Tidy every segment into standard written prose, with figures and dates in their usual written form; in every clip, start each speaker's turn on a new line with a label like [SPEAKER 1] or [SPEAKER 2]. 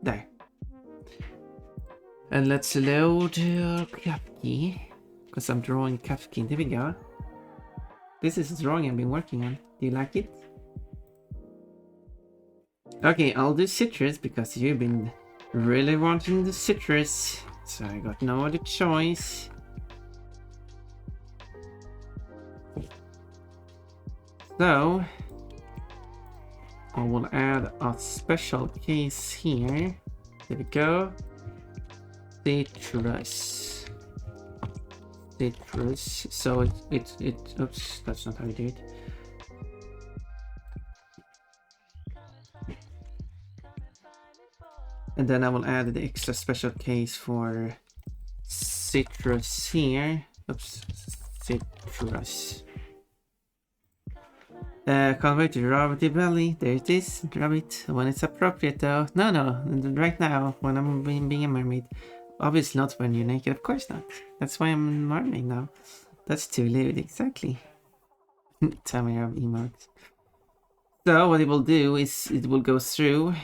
[SPEAKER 1] There. And let's load Kapki. Because I'm drawing Kapki. There we go. This is a drawing I've been working on. Do you like it? Okay, I'll do citrus because you've been really wanting the citrus. So I got no other choice. So I will add a special case here. There we go. Citrus. Citrus. So it oops, that's not how you do it. And then I will add the extra special case for citrus here. Oops, citrus. Can't wait to rub the belly. There it is. Rub it when it's appropriate though. No, right now when I'm being a mermaid. Obviously not when you're naked, of course not. That's why I'm a mermaid now. That's too lewd, exactly. Tell me of emotes. So what it will do is it will go through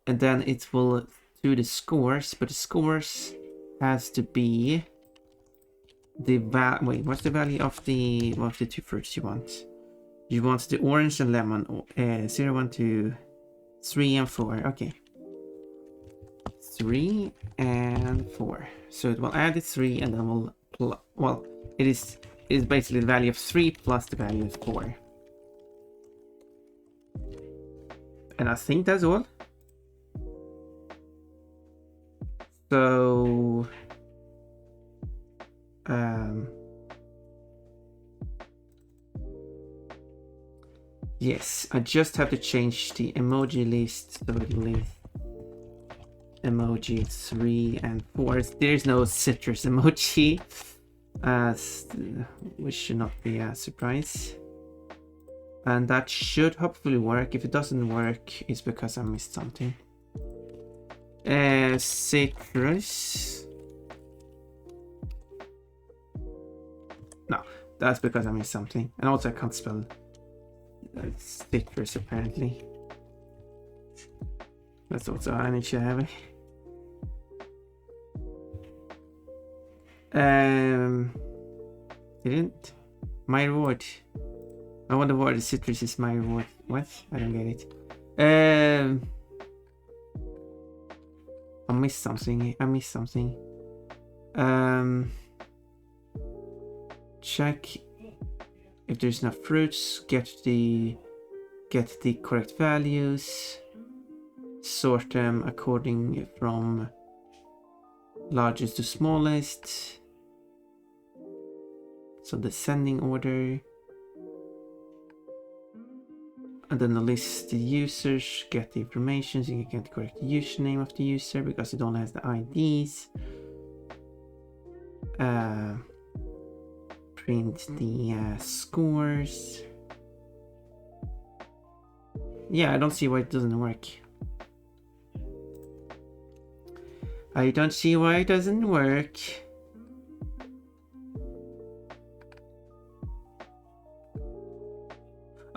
[SPEAKER 1] and then it will do the scores, but the scores has to be the wait, what's the value of the two fruits you want? You want the orange and lemon, 0, 1, 2, 3 and 4. Okay. 3 and 4. So it will add the 3 and then will well, it is basically the value of 3 plus the value of 4. And I think that's all. So yes, I just have to change the emoji list so it lists emoji 3 and 4. There's no citrus emoji, which should not be a surprise. And that should hopefully work. If it doesn't work, it's because I missed something. Citrus. No, that's because I missed something. And also I can't spell citrus apparently. That's also an issue I have. Didn't. My reward. I wonder why the citrus is my reward. What? I don't get it. I missed something. Check if there's enough fruits. Get the correct values. Sort them according from largest to smallest. So descending order. And then list the users, get the information so you can get the correct username of the user because it only has the IDs. Print the scores. Yeah, I don't see why it doesn't work. I don't see why it doesn't work.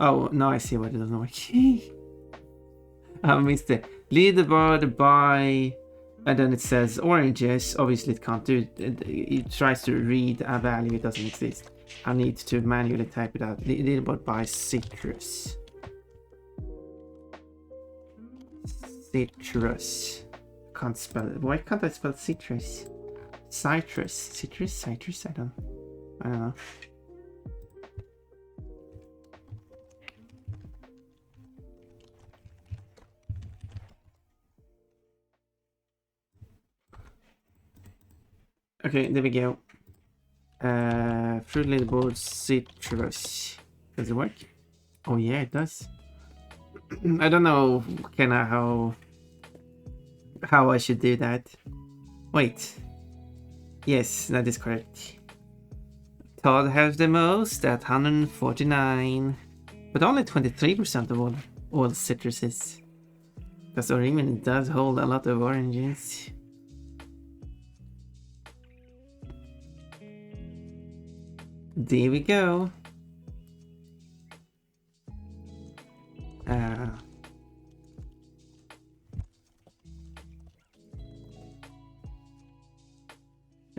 [SPEAKER 1] Oh, now I see why it doesn't work. I missed it. Leaderboard by... And then it says oranges. Obviously it can't do it. It tries to read a value. It doesn't exist. I need to manually type it out. Leaderboard by citrus. Citrus. Can't spell it. Why can't I spell citrus? Citrus. Citrus? I don't know. Okay, there we go. Fruit leaderboard citrus. Does it work? Oh yeah, it does. I don't know how I should do that. Wait. Yes, that is correct. Todd has the most at 149. But only 23% of all citruses. Because Orimin does hold a lot of oranges. There we go.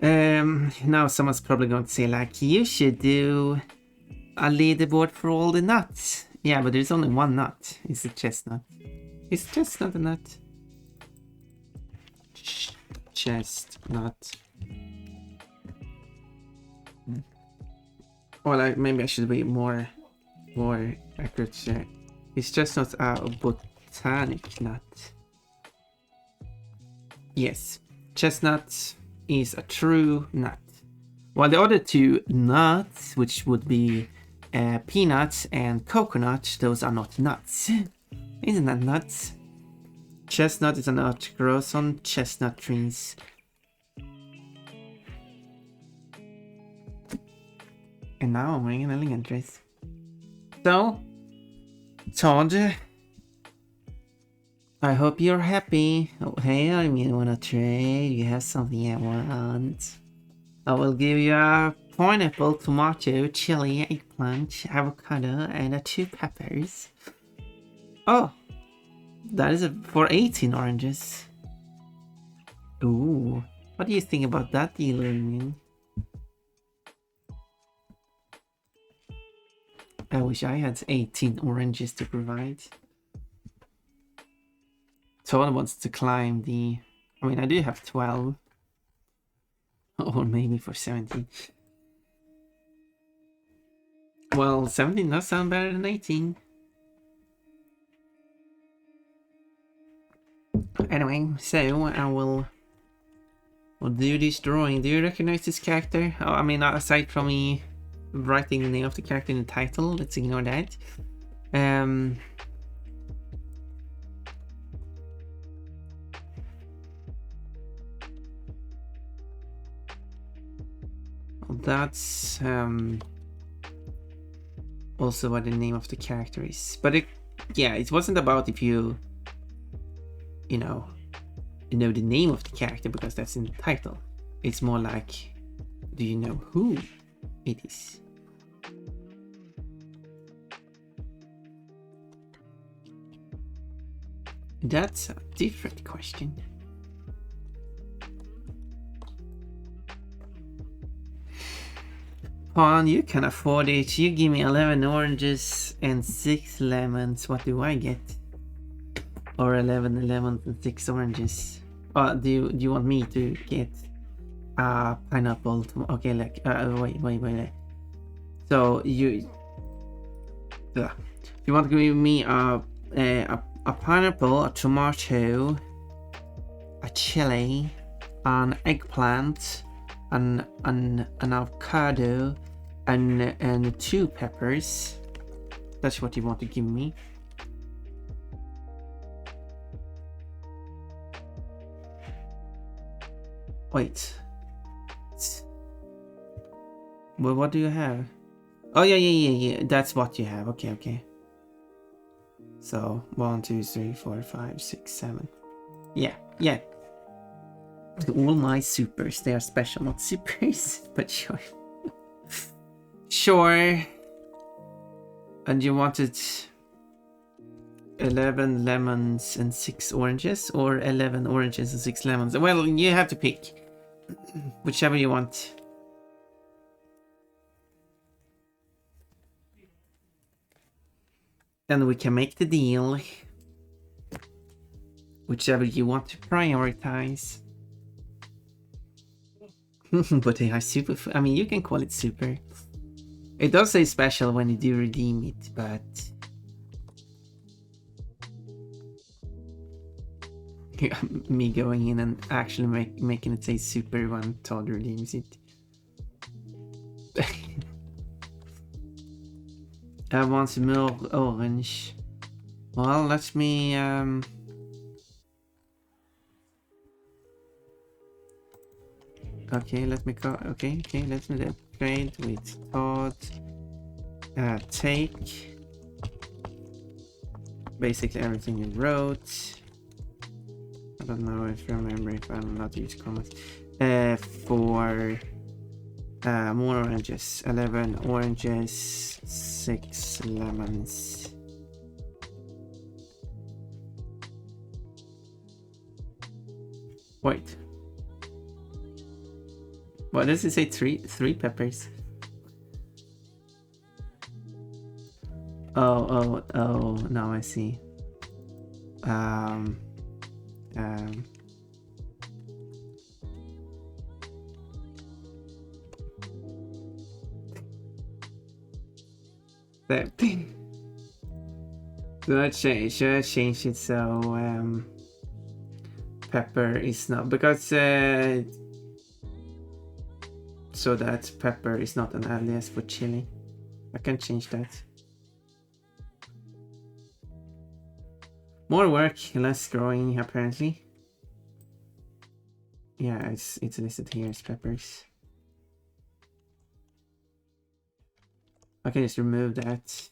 [SPEAKER 1] Now someone's probably going to say like, you should do a leaderboard for all the nuts. Yeah, but there's only one nut. It's a chestnut. Is chestnut a nut? Chestnut. Or like maybe I should be more accurate. It's chestnut a botanic nut. Yes, chestnut is a true nut. While the other two nuts, which would be peanuts and coconut, those are not nuts. Isn't that nuts? Chestnut is a nut, grows on chestnut trees. And now I'm wearing an elegant dress. So, Todd, I hope you're happy. Oh, hey, I mean, wanna trade? You have something I want. I will give you a pineapple, tomato, chili, eggplant, avocado, and 2 peppers. Oh, that is for 18 oranges. Ooh, what do you think about that deal, Ling? I wish I had 18 oranges to provide. Someone wants to climb the... I mean, I do have 12. Or maybe for 17. Well, 17 does sound better than 18. Anyway, so I will do this drawing. Do you recognize this character? Oh, I mean, aside from me writing the name of the character in the title, let's ignore that. That's also what the name of the character is. But yeah, it wasn't about if you know the name of the character, because that's in the title. It's more like, do you know who it is? That's a different question. Pawn, you can afford it. You give me 11 oranges and 6 lemons. What do I get? Or 11 lemons and 6 oranges. Do you want me to get pineapple? Okay, like wait. So you want to give me a pineapple, a tomato, a chili, an eggplant, an avocado, and 2 peppers. That's what you want to give me. Wait. Well, what do you have? Oh yeah. That's what you have. Okay. So 1, 2, 3, 4, 5, 6, 7. Yeah. All my supers, they are special, not supers, but sure. Sure. And you wanted 11 lemons and 6 oranges, or 11 oranges and 6 lemons? Well, you have to pick whichever you want. Then we can make the deal. Whichever you want to prioritize. But they are super. I mean, you can call it super. It does say special when you do redeem it, but me going in and actually making it say super when Todd redeems it. I want some more orange. Well, let me okay, let me go. Okay, let me upgrade with Todd. Take basically everything you wrote. I don't know if I remember if I'm not using comments. For more oranges. 11 oranges, 6 lemons. Wait. What does it say? Three peppers. Oh, now I see. That thing. Should I change it so pepper is not, because so that pepper is not an alias for chili. I can change that. More work, less growing apparently. Yeah, it's listed here as peppers. I can just remove that.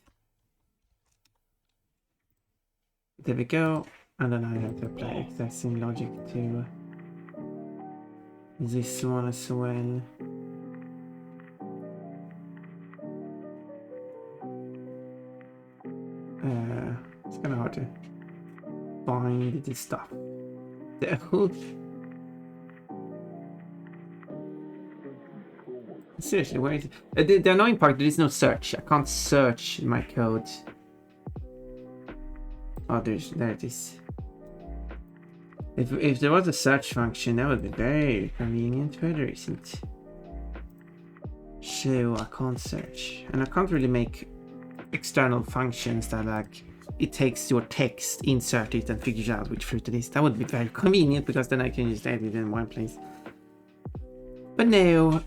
[SPEAKER 1] There we go. And then I have to apply exact same logic to this one as well. It's kind of hard to find this stuff. Seriously, where is it? The annoying part, there is no search. I can't search my code. Oh, there it is. If there was a search function, that would be very convenient, but there isn't. So I can't search, and I can't really make external functions that like it takes your text, insert it, and figures out which fruit it is. That would be very convenient because then I can just edit it in one place. But no.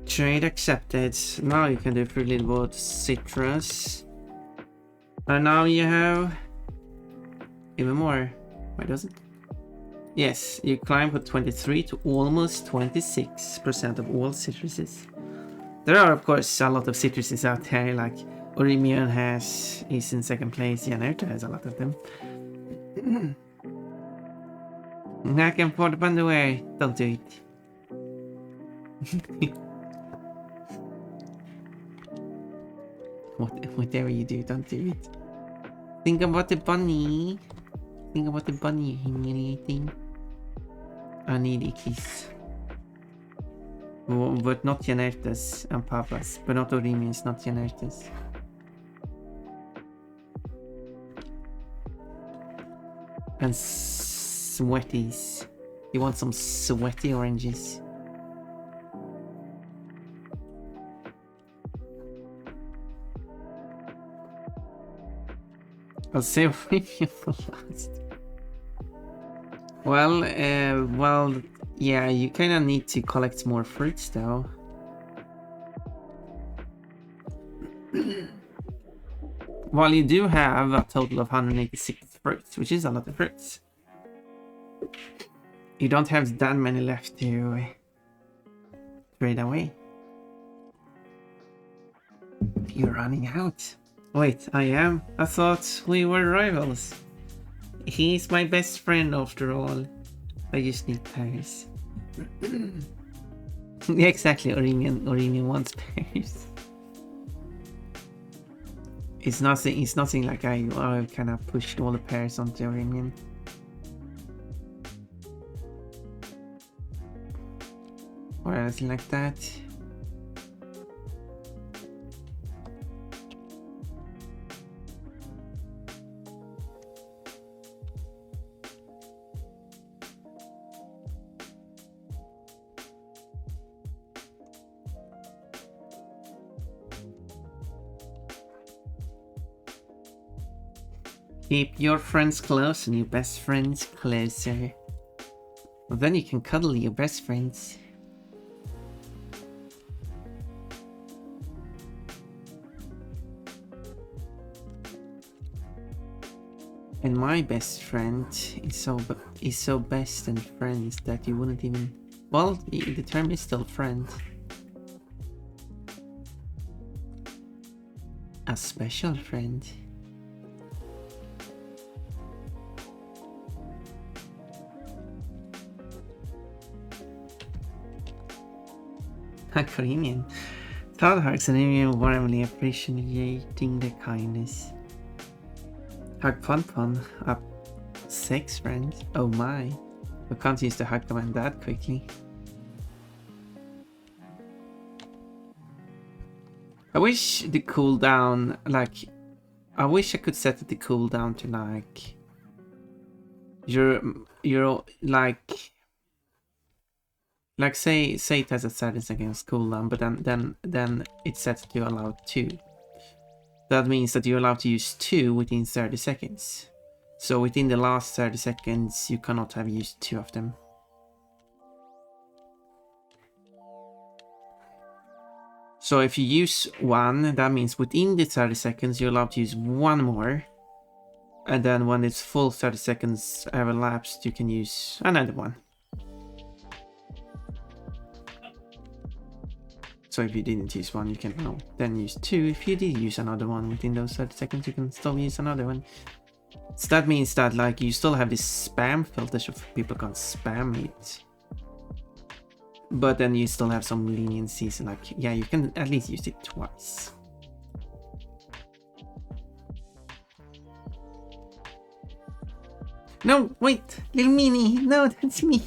[SPEAKER 1] Trade accepted. Now you can do free little boat citrus. And now you have even more. Why doesn't? Yes, you climb from 23 to almost 26% of all citruses. There are of course a lot of citruses out there, like Orimion is in second place. Yeah, Naruto has a lot of them. I can pour the underwear. Don't do it. Whatever you do, don't do it. Think about the bunny. Think about the bunny humiliating. I need a kiss. But not Janertas and Papas. But not Orimians, not Janertas. And sweaties. You want some sweaty oranges? I'll save Orimian for last. Well, yeah, you kind of need to collect more fruits though. While you do have a total of 186 fruits, which is a lot of fruits, you don't have that many left to trade away. You're running out. Wait, I am? I thought we were rivals. He's my best friend after all. I just need pears. Yeah, exactly. Orimian wants pears. It's nothing like I kind of pushed all the pears onto Orimian. Or anything like that. Keep your friends close and your best friends closer. Well, then you can cuddle your best friends. And my best friend is so best and friends that you wouldn't even... Well, the term is still friend. A special friend. Korean. Todd hugs and Amy warmly appreciating the kindness. Hug Fun Fun up 6 friends. Oh my. We can't use the hack command that quickly. I wish the cooldown, like, I wish I could set the cooldown to like, you're like say it has a 30 seconds cooldown, but then it's set to allow 2. That means that you're allowed to use 2 within 30 seconds. So within the last 30 seconds, you cannot have used 2 of them. So if you use 1, that means within the 30 seconds, you're allowed to use 1 more. And then when it's full 30 seconds have elapsed, you can use another one. So if you didn't use 1, you can then use 2. If you did use another one within those 30 seconds, you can still use another one. So that means that like you still have this spam filter so people can't spam it. But then you still have some leniency, so like, yeah, you can at least use it twice. No, wait, little Minnie, no, that's me.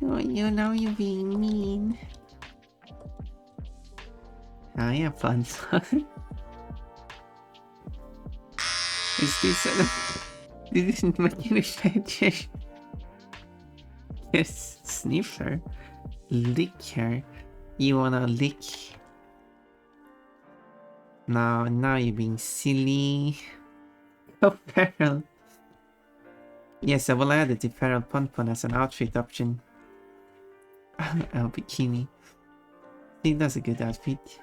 [SPEAKER 1] No, you know you're being mean. I have fun. Is this this isn't manufactured? Yes, sniffer. Lick her. You wanna lick? No, now you're being silly. Oh, Feral. Yes, I will add it to Feral Pon as an outfit option. Oh, bikini. I think that's a good outfit.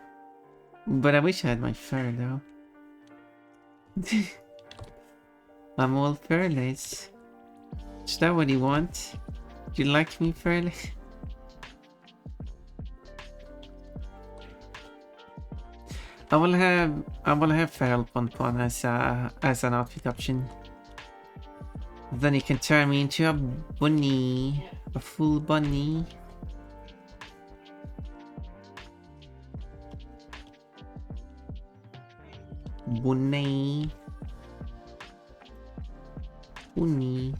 [SPEAKER 1] But I wish I had my fur though. I'm all furless. Is that what you want? Do you like me furless? I will have Feral Pon as an outfit option. Then you can turn me into a bunny, a full bunny. Bunny. Bunny.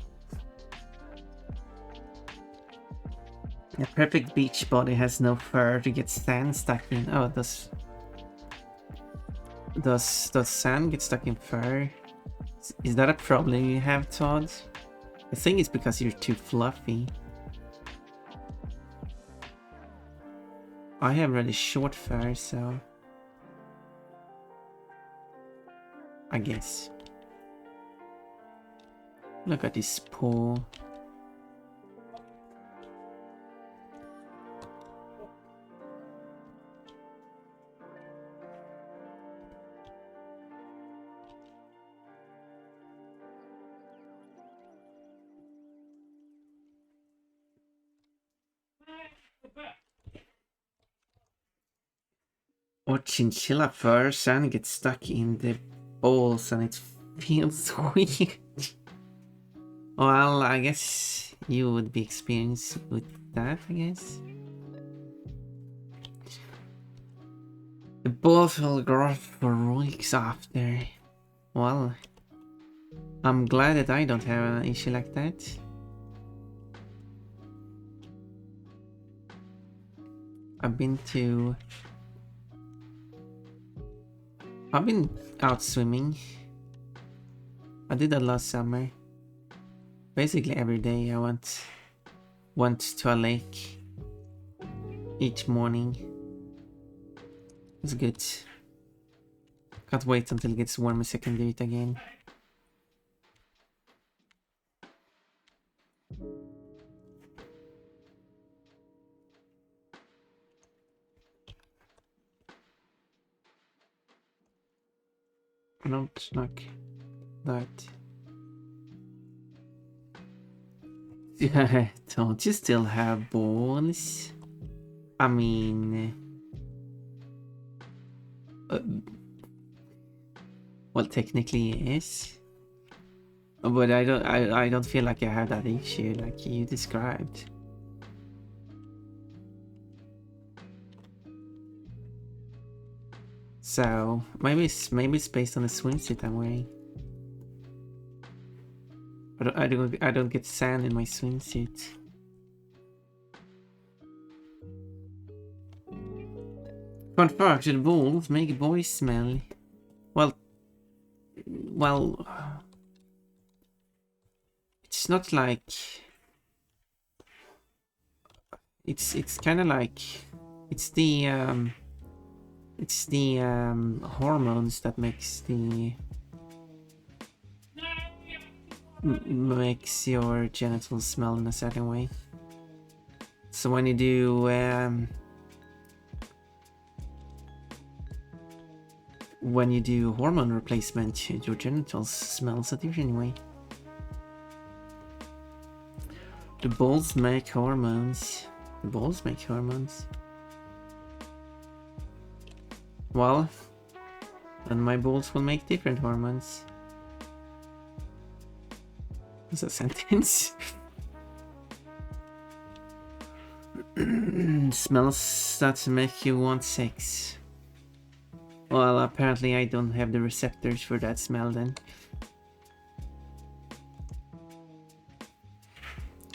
[SPEAKER 1] A perfect beach body has no fur to get sand stuck in. Oh, does sand get stuck in fur? Is that a problem you have, Todd? I think it's because you're too fluffy. I have really short fur, so I guess. Look at this paw. Or chinchilla fur, sand gets stuck in the balls and it feels weird. Well, I guess you would be experienced with that, I guess. The balls will grow for weeks after. Well, I'm glad that I don't have an issue like that. I've been out swimming. I did that last summer. Basically every day I went to a lake each morning. It's good. Can't wait until it gets warmer so I can do it again. Not like that. Yeah, don't you still have balls? I mean, well, technically yes, but I don't feel like I have that issue like you described. So maybe it's based on the swimsuit I'm wearing. I don't get sand in my swimsuit. Constructed balls make boys smell. Well, it's not like it's kind of like it's the hormones that makes makes your genitals smell in a certain way. So when you do hormone replacement, your genitals smells a different way. The balls make hormones. The balls make hormones. Well, then my balls will make different hormones. Is that a sentence? Smells that make you want sex. Well, apparently I don't have the receptors for that smell then.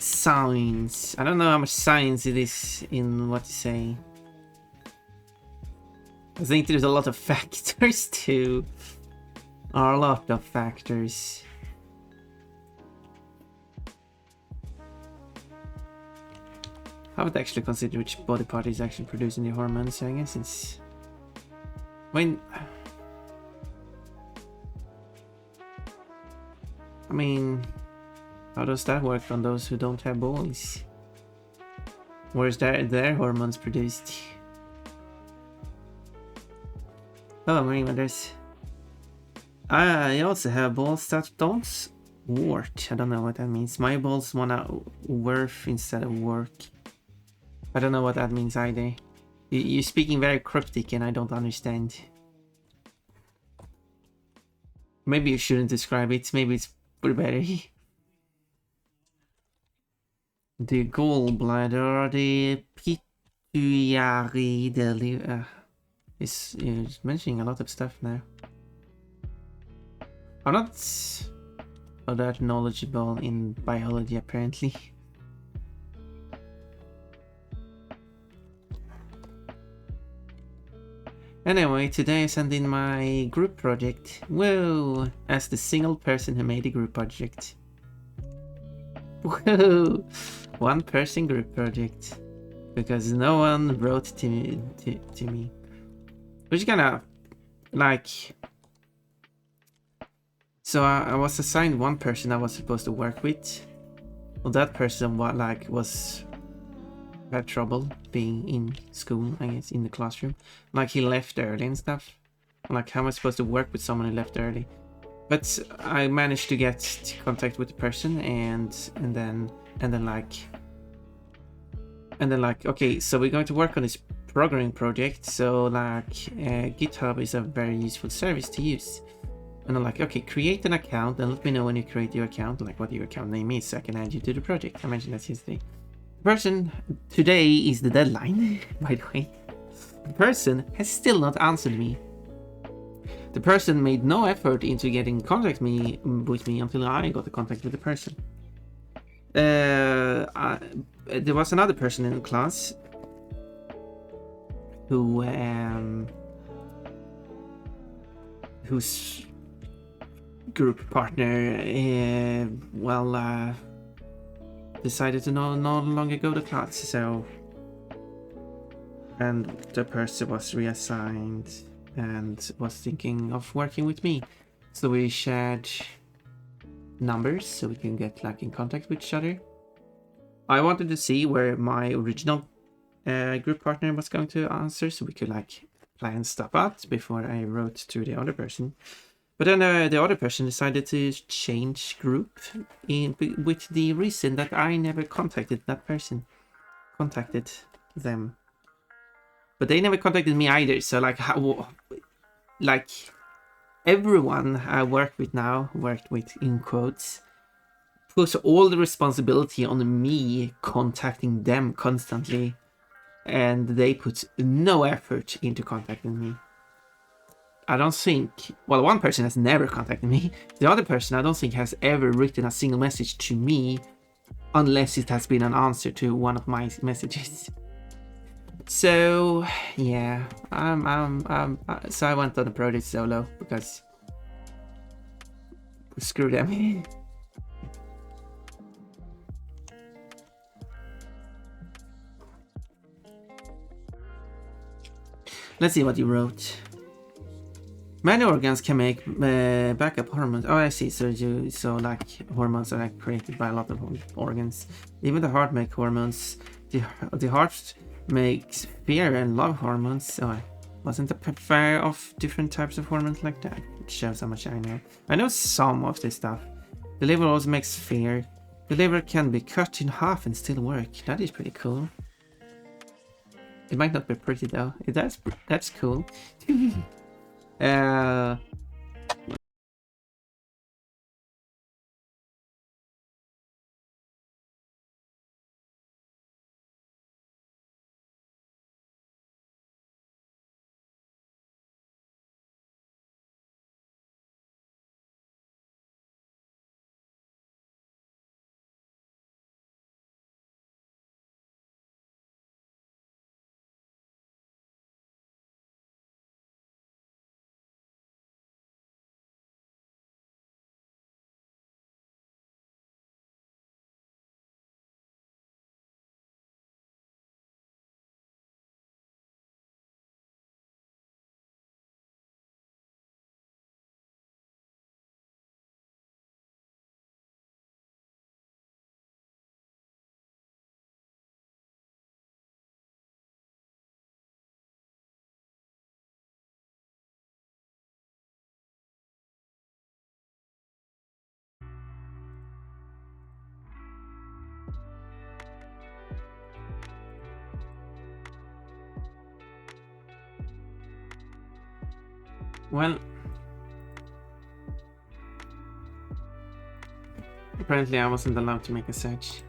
[SPEAKER 1] Science. I don't know how much science it is in what you say. I think there's a lot of factors too. A lot of factors. I would actually consider which body part is actually producing the hormones, so I guess it's... I mean, how does that work on those who don't have balls? Where's their hormones produced? Oh, I mean, there's... I also have balls that don't wart. I don't know what that means. My balls wanna worth instead of work. I don't know what that means either. You're speaking very cryptic and I don't understand. Maybe you shouldn't describe it. Maybe it's pretty better. The gallbladder or the pituitary, the liver. It's mentioning a lot of stuff now. I'm not that knowledgeable in biology apparently. Anyway, today I sent in my group project. Whoa! As the single person who made the group project. Whoa! One person group project. Because no one wrote to me. Which is kinda like... So I was assigned one person I was supposed to work with. Well, that person had trouble being in school, I guess, in the classroom. Like he left early and stuff. Like how am I supposed to work with someone who left early? But I managed to get contact with the person and then okay, so we're going to work on this programming project. So like GitHub is a very useful service to use. And I'm like, okay, create an account and let me know when you create your account, like what your account name is, so I can add you to the project. I mentioned that yesterday. The person, today is the deadline, by the way. The person has still not answered me. The person made no effort into getting in contact with me until I got in contact with the person. There was another person in the class whose group partner decided to no longer go to class, so and the person was reassigned and was thinking of working with me, so we shared numbers so we can get like in contact with each other. I wanted to see where my original group partner was going to answer so we could like plan stuff out before I wrote to the other person. But then the other person decided to change group with the reason that I never contacted that person. Contacted them. But they never contacted me either, so like everyone I work with now, worked with in quotes, puts all the responsibility on me contacting them constantly, and they put no effort into contacting me. I don't think, well, one person has never contacted me. The other person I don't think has ever written a single message to me unless it has been an answer to one of my messages. So yeah, so I went on the project solo because screw them. Let's see what you wrote. Many organs can make backup hormones. Oh, I see. So like hormones are like created by a lot of organs. Even the heart makes hormones. The heart makes fear and love hormones. So I wasn't aware of different types of hormones like that. It shows how much I know. I know some of this stuff. The liver also makes fear. The liver can be cut in half and still work. That is pretty cool. It might not be pretty though. That's cool. Well, apparently I wasn't allowed to make a search.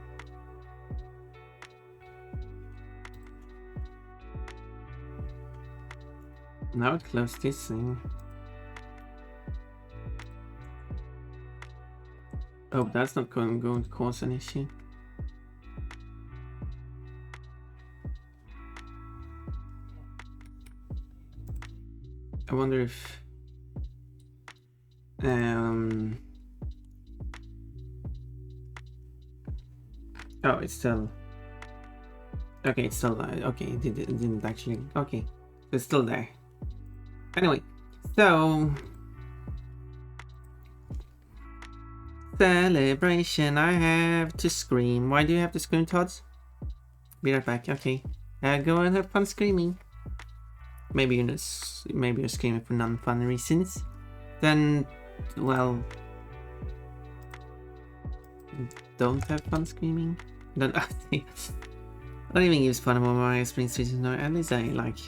[SPEAKER 1] Now it closed this thing. Oh, that's not going to cause an issue. I wonder if oh, it's still okay. It's still okay. It didn't actually. Okay, it's still there. Anyway, so celebration. I have to scream. Why do you have to scream, Todd? Be right back. Okay, go and have fun screaming. Maybe you're screaming for non-fun reasons. Then, well, don't have fun screaming. Then I don't even use fun more my springs reasons. No, at least I like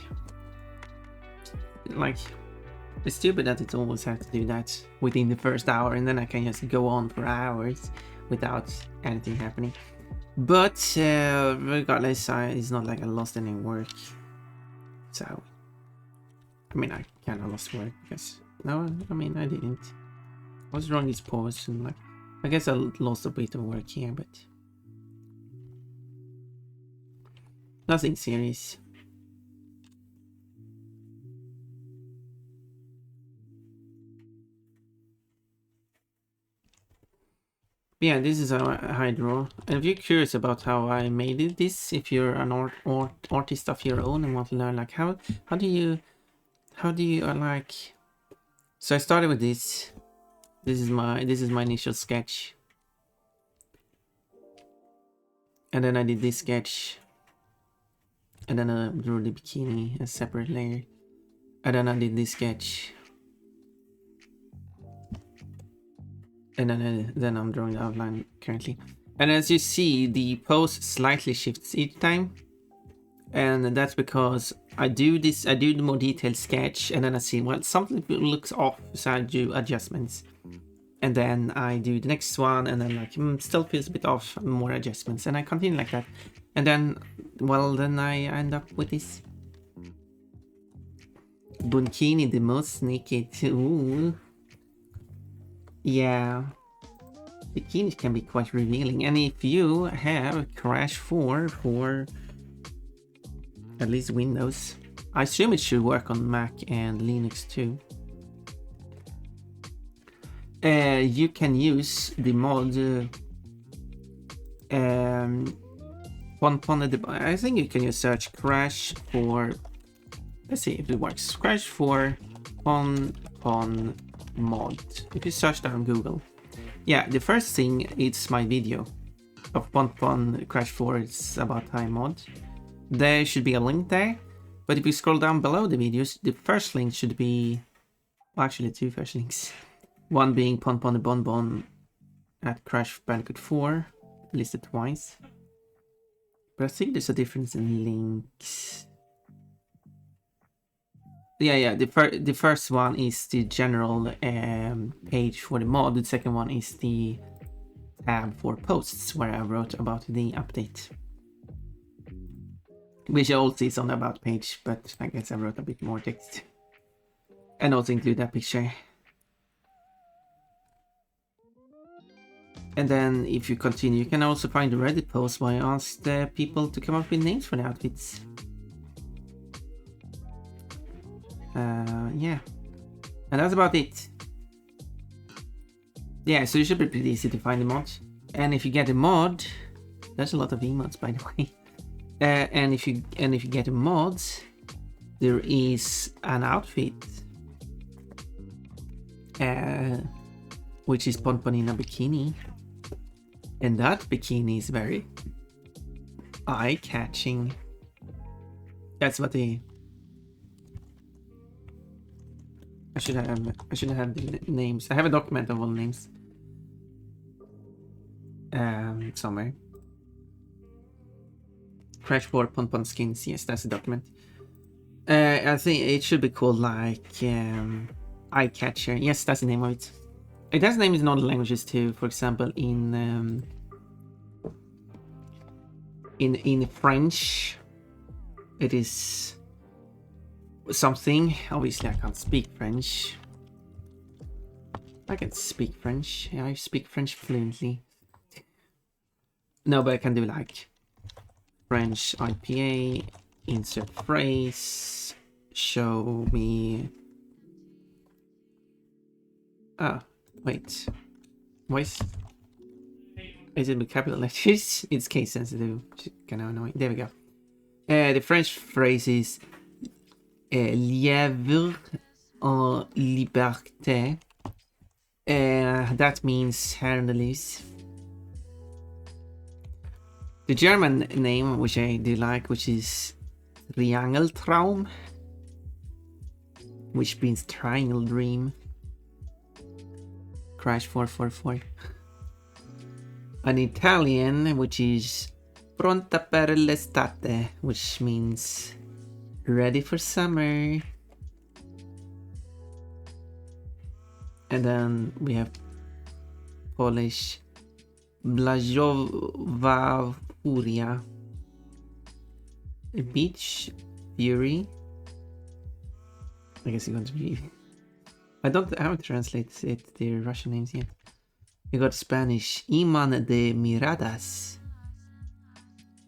[SPEAKER 1] it's stupid that it always have to do that within the first hour, and then I can just go on for hours without anything happening. But regardless, it's not like I lost any work. So, I mean, I kind of lost work because no, I mean I didn't. I was wrong this pause and like I guess I lost a bit of work here, but nothing serious. Yeah, this is how I draw. And if you're curious about how I made this, if you're an artist of your own and want to learn like how do you like, so I started with this. This is my initial sketch. And then I did this sketch. And then I drew the bikini, a separate layer. And then I did this sketch. And then I'm drawing the outline currently. And as you see, the pose slightly shifts each time. And that's because I do the more detailed sketch, and then I see, well, something looks off, so I do adjustments. And then I do the next one, and then like, still feels a bit off, more adjustments. And I continue like that. And then, well, then I end up with this. Bunkini the most naked. Ooh. Yeah. Bikinis can be quite revealing. And if you have Crash 4 for at least Windows, I assume it should work on Mac and Linux too. You can use the mod I think you can just search Crash for, let's see if it works, Crash for Pon mod. If you search that on Google, yeah, the first thing it's my video of Pon Crash 4. It's about time mod. There should be a link there, but if you scroll down below the videos, the first link should be, well, actually two first links. One being Pon the Bon Bon at Crash Bandicoot 4, listed twice. But I think there's a difference in links. Yeah, the first one is the general page for the mod. The second one is the tab for posts, where I wrote about the update. Which also is on the about page, but I guess I wrote a bit more text. And also include that picture. And then if you continue, you can also find the Reddit post where I asked people to come up with names for the outfits. Yeah. And that's about it. Yeah, so it should be pretty easy to find the mod. And if you get a mod, there's a lot of emotes by the way. And if you get a mod, there is an outfit. Which is Pon in a bikini. And that bikini is very eye-catching. That's what the... I should have the names. I have a document of all the names. Somewhere. Crash 4 Pon skins. Yes, that's the document. I think it should be called like Eye Catcher. Yes, that's the name of it. It has names in other languages too. For example, in French, it is something. Obviously, I can't speak French. I can speak French. I speak French fluently. No, but I can do like French IPA, insert phrase, show me. Ah, wait. Why is it with capital letters? It's case sensitive. Kind of annoying. There we go. The French phrase is lièvre en liberté. That means hair on the leaves. The German name, which I do like, which is Triangeltraum, which means triangle dream. Crash 444. An Italian, which is Pronta per l'estate, which means ready for summer. And then we have Polish Blażowa Furia, Beach Fury. I guess it's going to be. I haven't translated the Russian names yet. You got Spanish Iman de Miradas,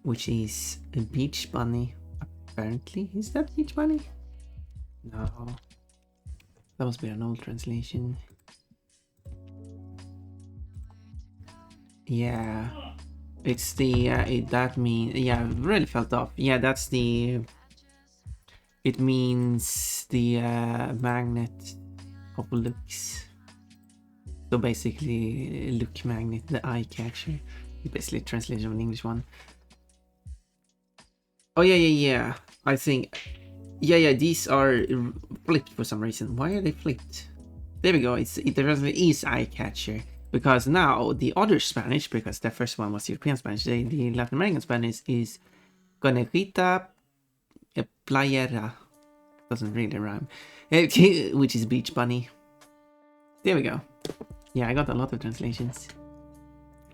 [SPEAKER 1] which is a beach bunny. Apparently, is that beach bunny? No, that must be an old translation. Yeah, it's the that means, yeah, really felt off. Yeah, that's the. It means the magnet of looks. So basically, look magnet, the eye catcher. Basically, translation of an English one. Oh yeah. I think, yeah. These are flipped for some reason. Why are they flipped? There we go. It definitely is eye catcher, because now the other Spanish, because the first one was European Spanish, the Latin American Spanish is conejita playera. Doesn't really rhyme. Which is beach bunny. There we go. Yeah, I got a lot of translations.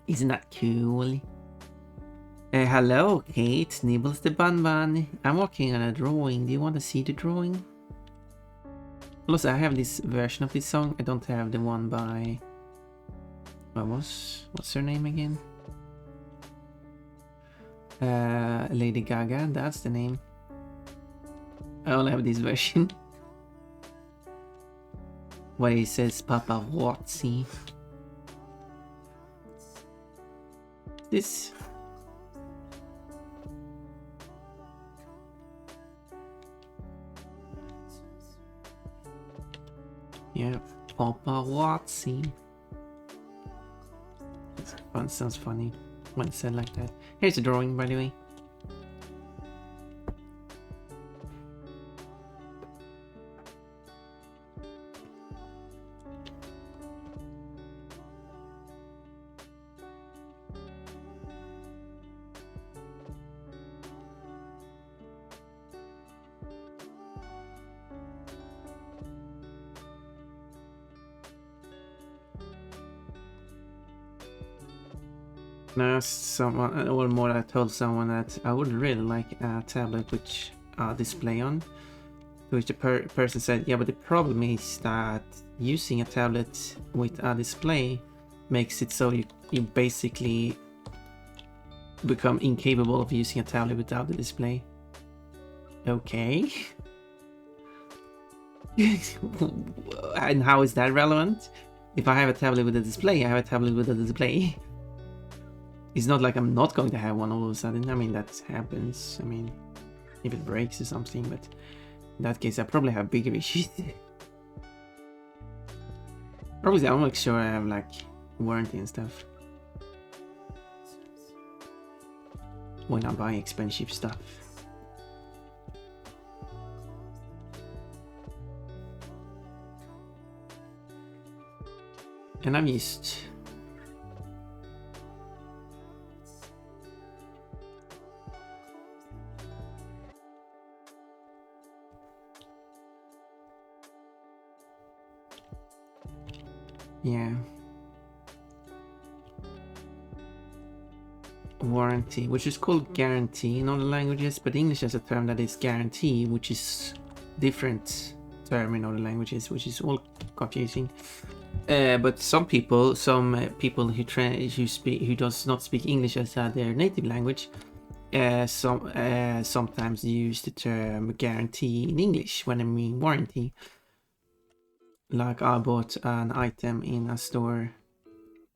[SPEAKER 1] Isn't that cool? Hello, Kate. Nibbles the Bun Bun. I'm working on a drawing. Do you want to see the drawing? Also, I have this version of this song. I don't have the one by... What's her name again? Lady Gaga, that's the name. I only have this version. Where he says paparazzi. This. Yeah, paparazzi. Fun, sounds funny when said like that. Here's a drawing, by the way. Now, someone, or more, I told someone that I would really like a tablet which display on. To which the person said, yeah, but the problem is that using a tablet with a display makes it so you basically become incapable of using a tablet without the display. Okay. And how is that relevant? If I have a tablet with a display, I have a tablet with a display. It's not like I'm not going to have one all of a sudden. I mean, that happens. I mean, if it breaks or something, but in that case, I probably have bigger issues. Obviously, I'll make sure I have like warranty and stuff when I buy expensive stuff. And I'm used. Yeah. Warranty, which is called guarantee in other languages, but English has a term that is guarantee, which is different term in other languages, which is all confusing. But some people who does not speak English as their native language, sometimes use the term guarantee in English when I mean warranty. Like I bought an item in a store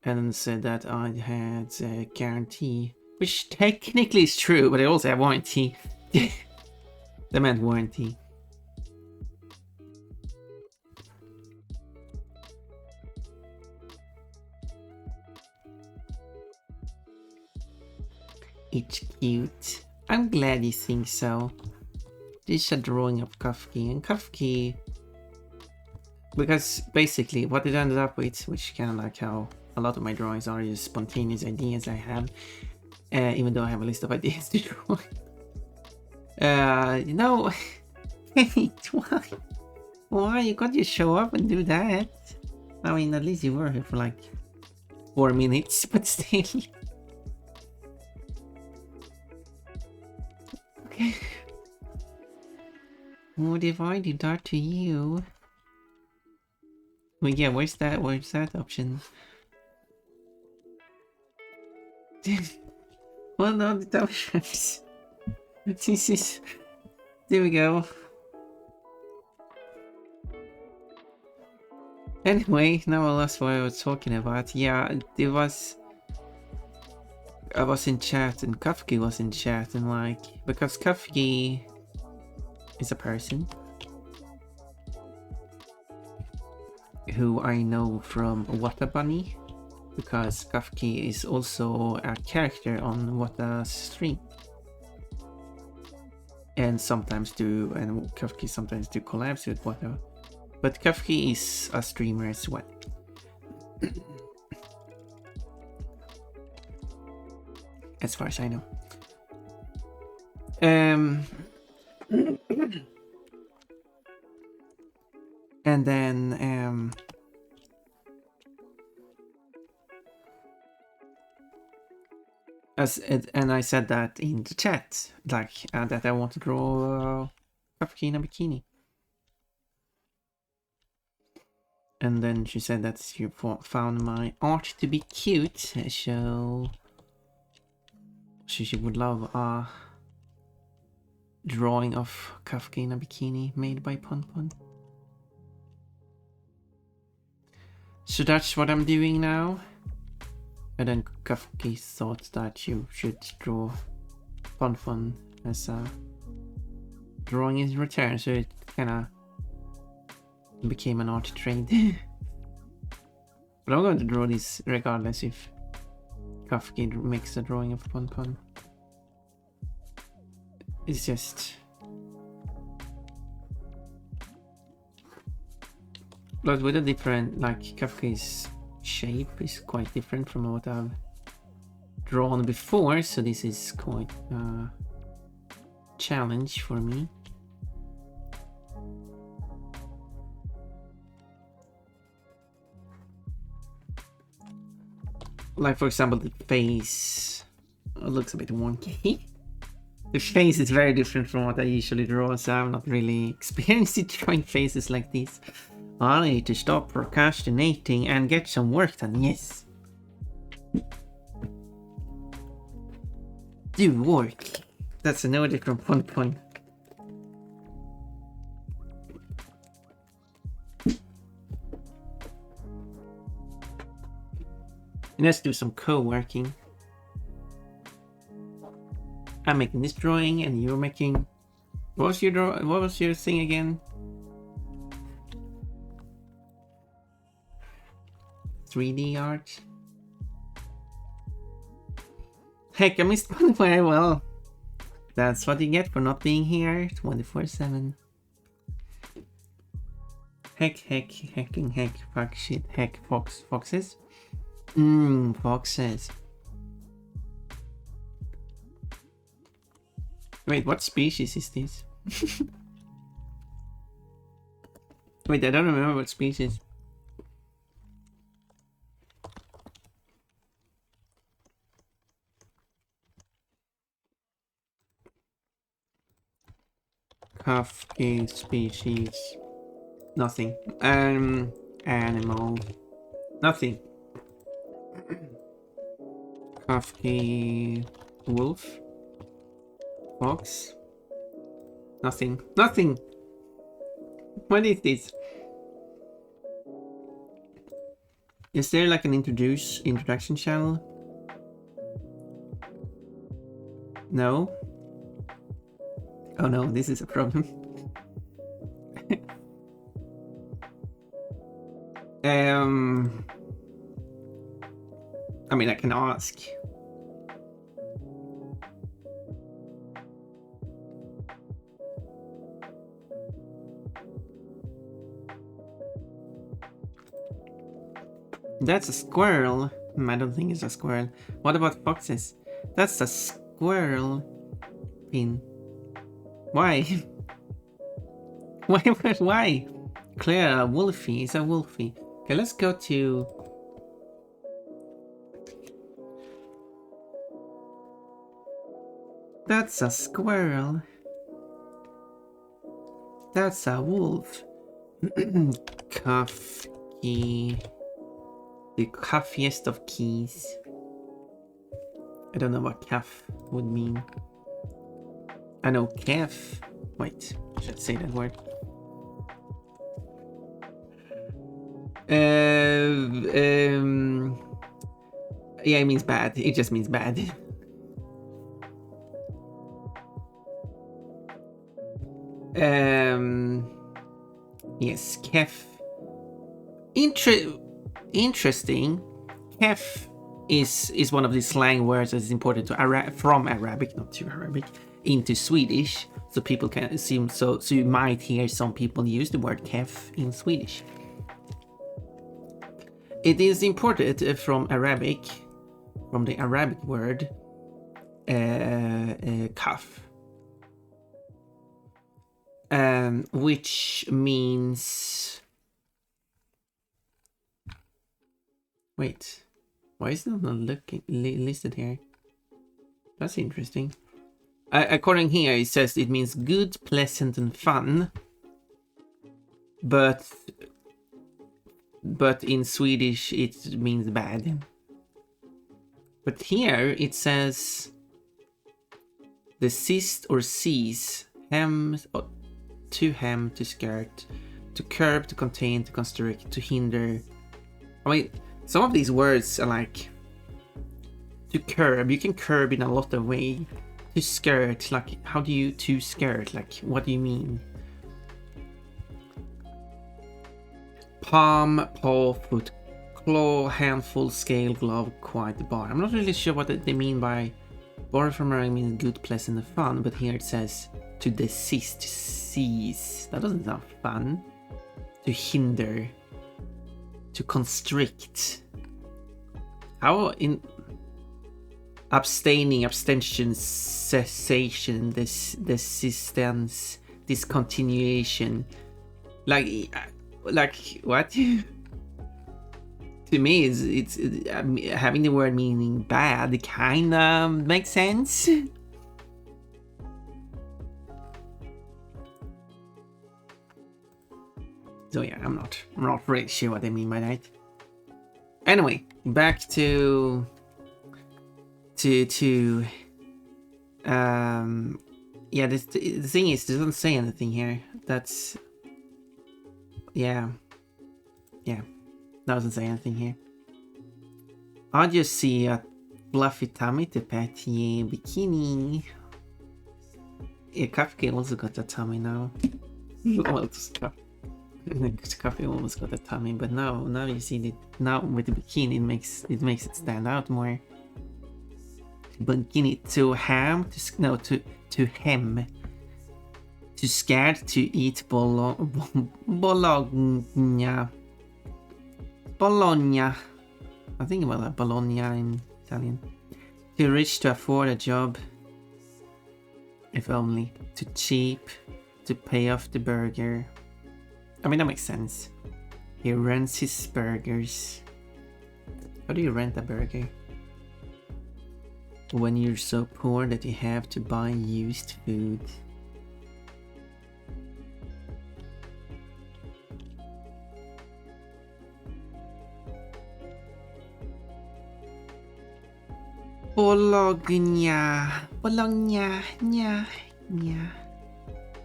[SPEAKER 1] and said that I had a guarantee, which technically is true, but I also have warranty. They meant warranty. It's cute. I'm glad you think so. This is a drawing of Kafki, and Kafki, because basically what it ended up with, which kind of like how a lot of my drawings are, just spontaneous ideas I have, even though I have a list of ideas to draw. You know, why you can't just show up and do that? I mean, at least you were here for like 4 minutes, but still. Okay. What if I did that to you? Well, yeah, where's that option? Well, no, the options. Jesus. There we go. Anyway, now I lost what I was talking about. Yeah, I was in chat and Kafki was in chat, and like, because Kafki is a person who I know from Wata Bunny, because Kafki is also a character on Wata stream. And Kafki sometimes do collabs with Wata. But Kafki is a streamer as well. As far as I know. And then and I said that in the chat, like that I want to draw Kafki in a bikini. And then she said that she found my art to be cute, so she would love a drawing of Kafka in a bikini made by Pon. So that's what I'm doing now. And then Kafka thought that you should draw Pon as a drawing in return, so it kinda became an art trade. But I'm going to draw this regardless if Kafka makes a drawing of Pon. It's just... But with a different, like, Kafka's shape is quite different from what I've drawn before, so this is quite a challenge for me. Like, for example, the face looks a bit wonky. The face is very different from what I usually draw, so I'm not really experienced in drawing faces like this. I need to stop procrastinating and get some work done, yes. Do work. That's no different Pon. Let's do some co-working. I'm making this drawing and you're making... What was your thing again? 3D art? Heck, I missed one very well. That's what you get for not being here 24/7. Heck, fuck shit, heck, foxes? Foxes. Wait, what species is this? Wait, I don't remember what species. Kafka species. Nothing. Animal. Nothing. Kafka wolf. Fox. Nothing. Nothing. What is this? Is there like an introduction channel? No. Oh no, this is a problem. I mean, I can ask. That's a squirrel. I don't think it's a squirrel. What about foxes? That's a squirrel pin. Why? Why? Claire, a wolfie. It's a wolfie. Okay, let's go to... That's a squirrel. That's a wolf. Kafka. The caffiest of keys. I don't know what calf would mean. I know calf. Wait, I should say that word. Yeah, it means bad. It just means bad. Yes, calf. Interesting. Kef is one of the slang words that is imported to from Arabic, not to Arabic, into Swedish. So people can assume. So you might hear some people use the word kef in Swedish. It is imported from Arabic, from the Arabic word kaf, which means. Wait, why is it not listed here? That's interesting. According here, it says it means good, pleasant, and fun. But but in Swedish it means bad. But here it says desist or cease, hem, to hem, to skirt, to curb, to contain, to constrict, to hinder. I mean, some of these words are like to curb. You can curb in a lot of ways. To skirt, like how do you to skirt? Like what do you mean? Palm, paw, foot, claw, handful, scale, glove, quite, bar. I'm not really sure what they mean by bar. From where I mean good, pleasant, and fun, but here it says to desist, to cease. That doesn't sound fun. To hinder, to constrict. How in abstaining, abstention, cessation, desistance, discontinuation. Like what? To me, it's having the word meaning bad kind of makes sense. So yeah, I'm not really sure what they mean by that. Anyway, back to yeah, the thing is, it doesn't say anything here. That's yeah, doesn't say anything here. I just see a fluffy tummy to pet ye bikini. Yeah, Coffee also got a tummy now. Well, it's Coffee almost got a tummy, but now you see it now with the bikini. It makes it stand out more. Bikini to ham, to hem, to scared, to eat Bologna. I think about that, Bologna in Italian. Too rich to afford a job. If only. Too cheap to pay off the burger. I mean, that makes sense. He rents his burgers. How do you rent a burger? When you're so poor that you have to buy used food. Bologna. Bologna. Nya. Nya.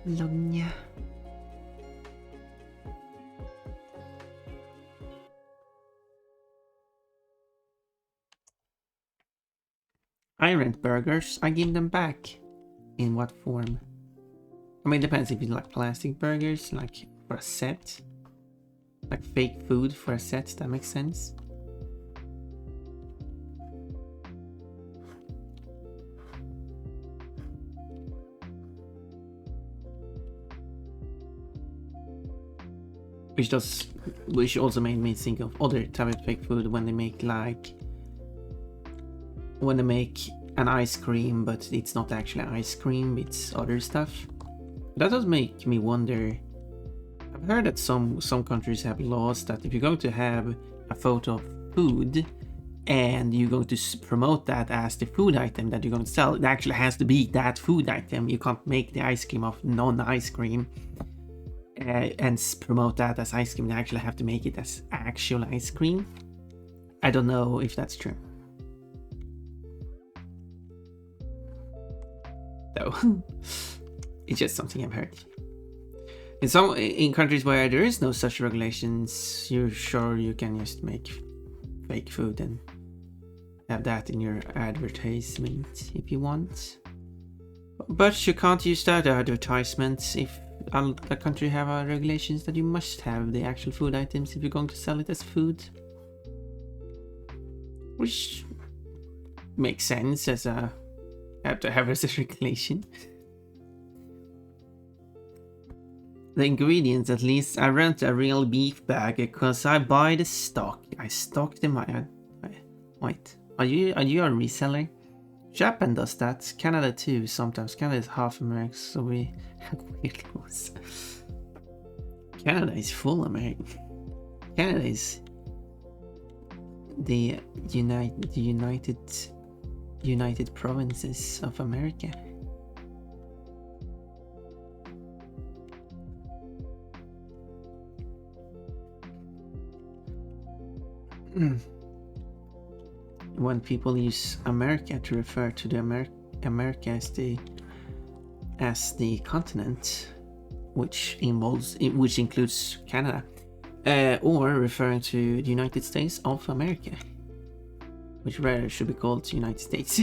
[SPEAKER 1] Bologna. I rent burgers. I give them back. In what form? I mean, it depends if you like plastic burgers, like for a set. Like fake food for a set, that makes sense. Which also made me think of other type of fake food when they make an ice cream, but it's not actually ice cream, it's other stuff. That does make me wonder. I've heard that some countries have laws that if you're going to have a photo of food and you're going to promote that as the food item that you're going to sell, it actually has to be that food item. You can't make the ice cream of non-ice cream and promote that as ice cream. They actually have to make it as actual ice cream. I don't know if that's true. Though. It's just something I've heard. In countries where there is no such regulations, you're sure you can just make fake food and have that in your advertisement if you want. But you can't use that advertisement if the country have regulations that you must have the actual food items if you're going to sell it as food. Which makes sense as a have to have as a regulation. The ingredients, at least. I rent a real beef bag because I buy the stock. I stock them. Wait, are you a reseller? Japan does that. Canada too. Sometimes Canada is half American, so we have weird laws. Canada is full American. Canada is the United Provinces of America. when people use America to refer to the America as the continent, which includes Canada, or referring to the United States of America, which rather should be called United States.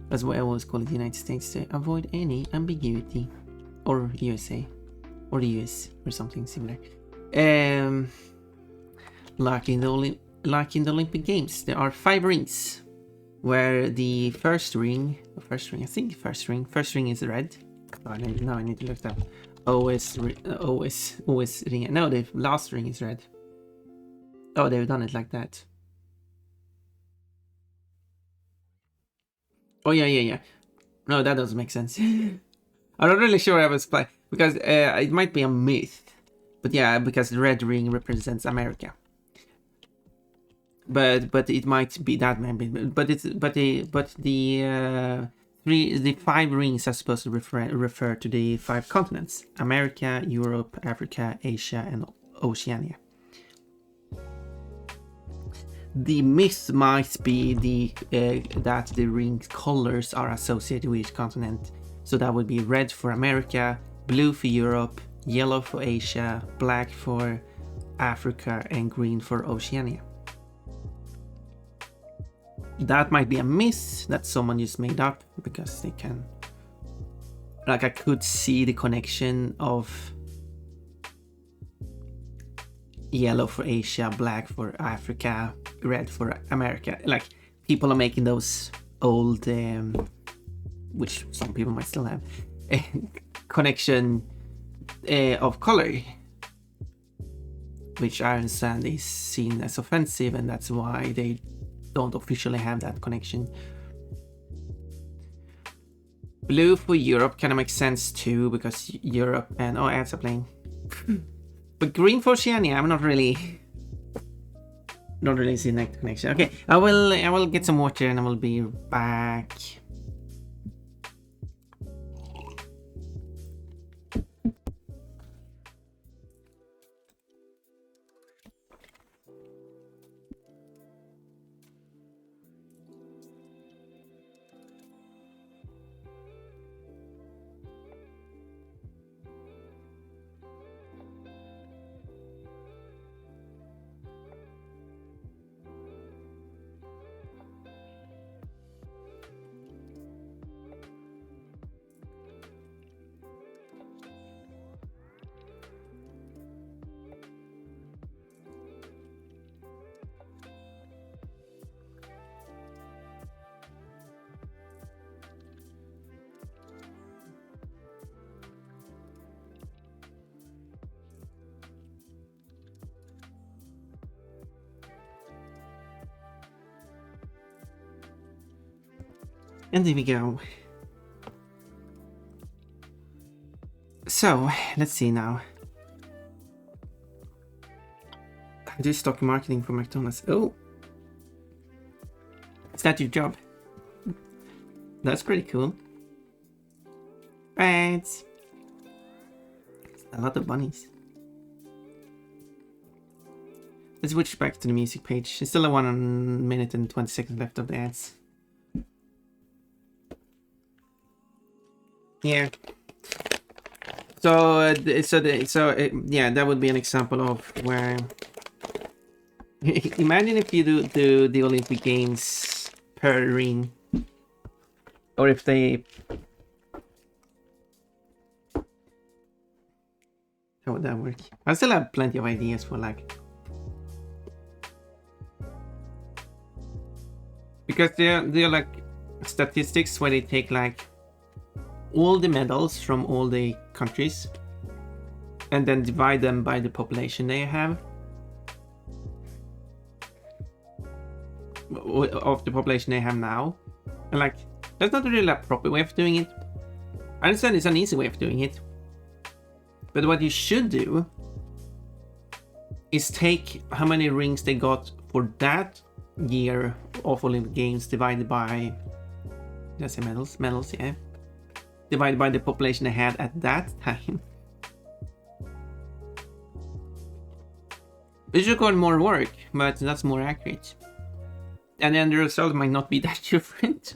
[SPEAKER 1] That's why I always call it the United States to avoid any ambiguity, or USA, or the US, or something similar. Like in the Olympic Games, there are 5 rings, where the first ring is red. Now I need to look that up. OS ring. No, the last ring is red. Oh, they've done it like that. Oh yeah. No, that doesn't make sense. I'm not really sure I was playing because it might be a myth, but yeah, because the red ring represents America. But it might be that maybe. But the 5 rings are supposed to refer to the 5 continents: America, Europe, Africa, Asia, and Oceania. The myth might be that the ring colors are associated with each continent. So that would be red for America, blue for Europe, yellow for Asia, black for Africa, and green for Oceania. That might be a myth that someone just made up because they can. Like, I could see the connection of yellow for Asia, black for Africa, red for America. Like, people are making those old, which some people might still have, connection of color, which I understand is seen as offensive, and that's why they don't officially have that connection. Blue for Europe kind of makes sense too, because Europe and ads are playing. But green for Oceania, I'm not really seeing that connection. Okay, I will get some water and I will be back. And there we go. So, let's see now. I do stock marketing for McDonald's. Oh! Is that your job? That's pretty cool. Right. A lot of bunnies. Let's switch back to the music page. There's still 1 minute and 20 seconds left of the ads. Yeah. So yeah, that would be an example of where. Imagine if you do the Olympic Games per ring, or if they. How would that work? I still have plenty of ideas for like. Because they're like statistics where they take like all the medals from all the countries and then divide them by the population they have of the population they have now, and like that's not really a proper way of doing it. I understand it's an easy way of doing it, but what you should do is take how many rings they got for that year of Olympic Games divided by, did I say medals, yeah, divided by the population they had at that time. It should call more work, but that's more accurate. And then the result might not be that different.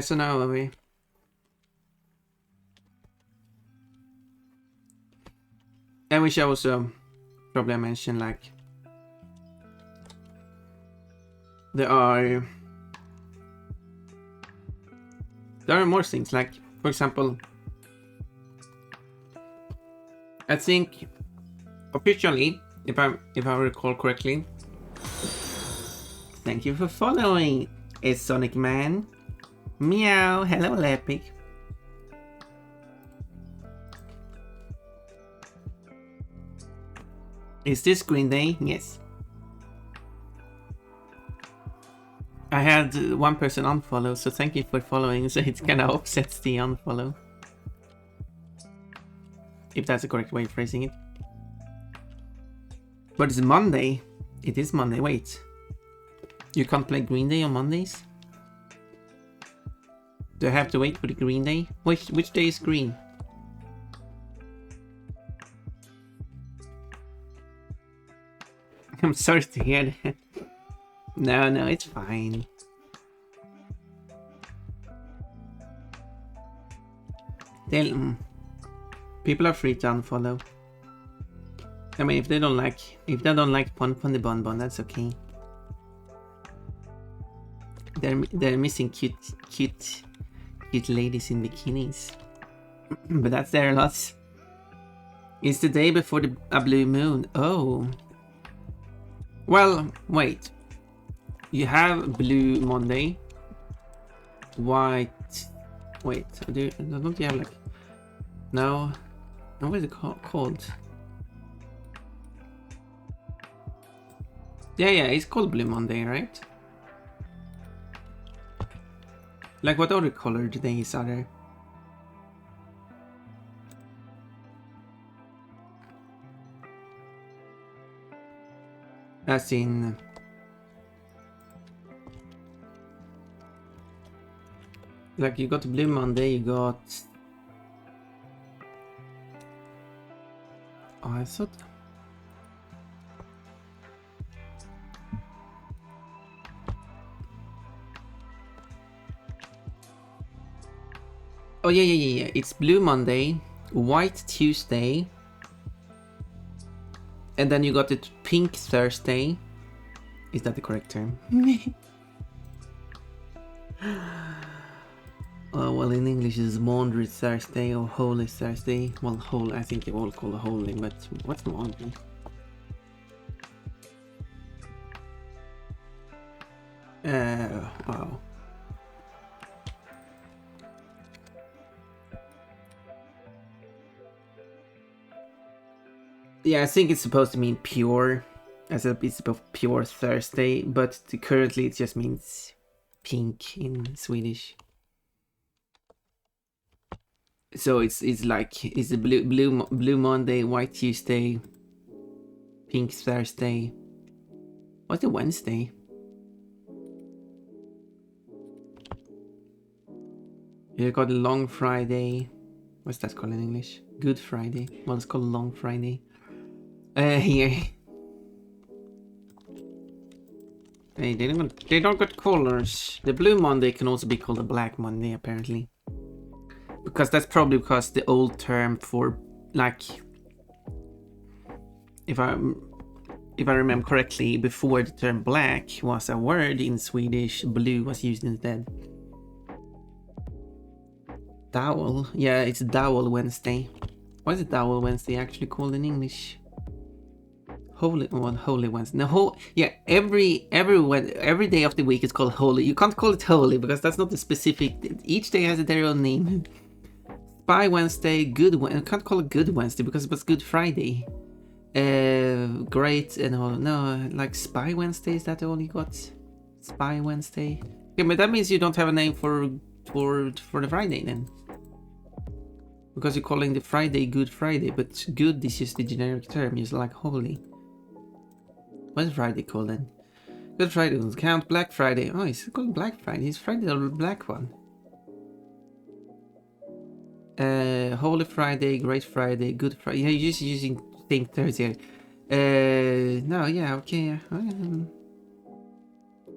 [SPEAKER 1] So now we... And we should also probably mention, like, there are more things, like, for example, I think officially, if I recall correctly, thank you for following, it's Sonic Man. Meow, hello Epic. Is this Green Day? Yes. I had one person unfollow, so thank you for following, so it kind of offsets the unfollow. If that's the correct way of phrasing it. But it's Monday. It is Monday, wait. You can't play Green Day on Mondays? Do I have to wait for the Green Day? Which day is green? I'm sorry to hear that. No, it's fine. People are free to unfollow. I mean, if they don't like Pon Pon the Bon Bon, that's okay. They're missing cute ladies in bikinis, but that's their loss. It's the day before a blue moon. Oh. Well, wait. You have Blue Monday, White. Wait, don't you have like? No. What is it called? Yeah, it's called Blue Monday, right? Like, what other colored days are there? As in... Like, you got Blue Monday, you got... Oh, I thought... Oh, yeah. It's Blue Monday, White Tuesday, and then you got it Pink Thursday. Is that the correct term? Oh, well, in English it's Maundy Thursday or Holy Thursday. Well, Holy, I think they all call it Holy, but what's Maundy? Oh. Yeah, I think it's supposed to mean pure, as it's supposed pure Thursday, but currently it just means pink in Swedish. So it's a blue Monday, White Tuesday, Pink Thursday. What's the Wednesday? You got Long Friday. What's that called in English? Good Friday. Well, it's called Long Friday. Here. Hey, they don't got colors. The Blue Monday can also be called a Black Monday, apparently. Because that's probably because the old term for, like, if I remember correctly, before the term black was a word in Swedish, blue was used instead. Dowel? Yeah, it's Dowel Wednesday. What is Dowel Wednesday actually called in English? Holy Wednesday. No, every day of the week is called holy. You can't call it holy because that's not the specific. Each day has their own name. Spy Wednesday, Good Wednesday. You can't call it Good Wednesday because it was Good Friday. Great and all. No, like Spy Wednesday, is that all you got? Spy Wednesday. Okay, but that means you don't have a name for the Friday then. Because you're calling the Friday Good Friday, but good is just the generic term, just like holy. What is Friday called then? Good Friday doesn't count. Black Friday. Oh, it's called Black Friday. Is Friday the black one? Holy Friday, Great Friday, Good Friday. Yeah, you're just using same Thursday. No, yeah, okay.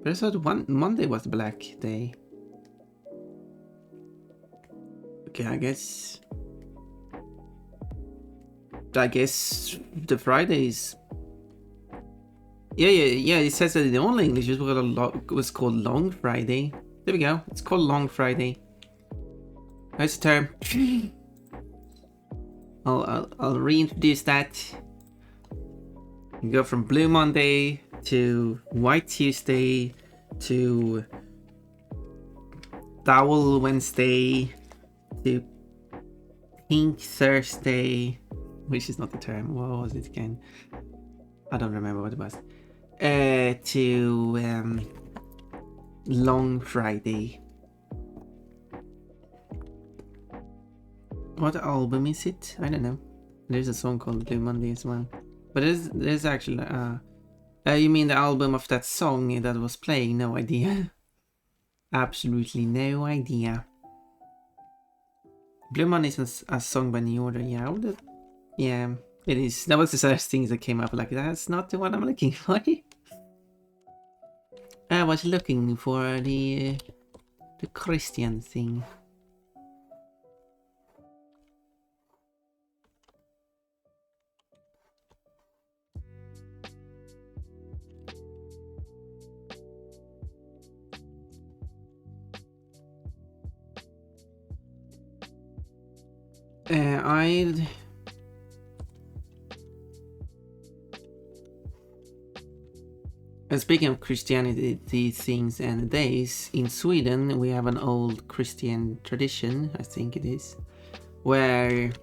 [SPEAKER 1] But I thought Monday was Black Day. Okay, I guess the Fridays. Yeah. It says that in the only English it was called Long Friday. There we go. It's called Long Friday. Nice term. I'll reintroduce that. You go from Blue Monday to White Tuesday to Dowel Wednesday to Pink Thursday, which is not the term. What was it again? I don't remember what it was. To Long Friday. What album is it? I don't know. There's a song called Blue Monday as well. But there's actually you mean the album of that song that was playing? No idea. Absolutely no idea. Blue Monday is a song by New Order. Yeah, it is. That was the first thing that came up. Like, that's not the one I'm looking for. I was looking for the Christian thing. And speaking of Christianity things and days, in Sweden we have an old Christian tradition, I think it is, where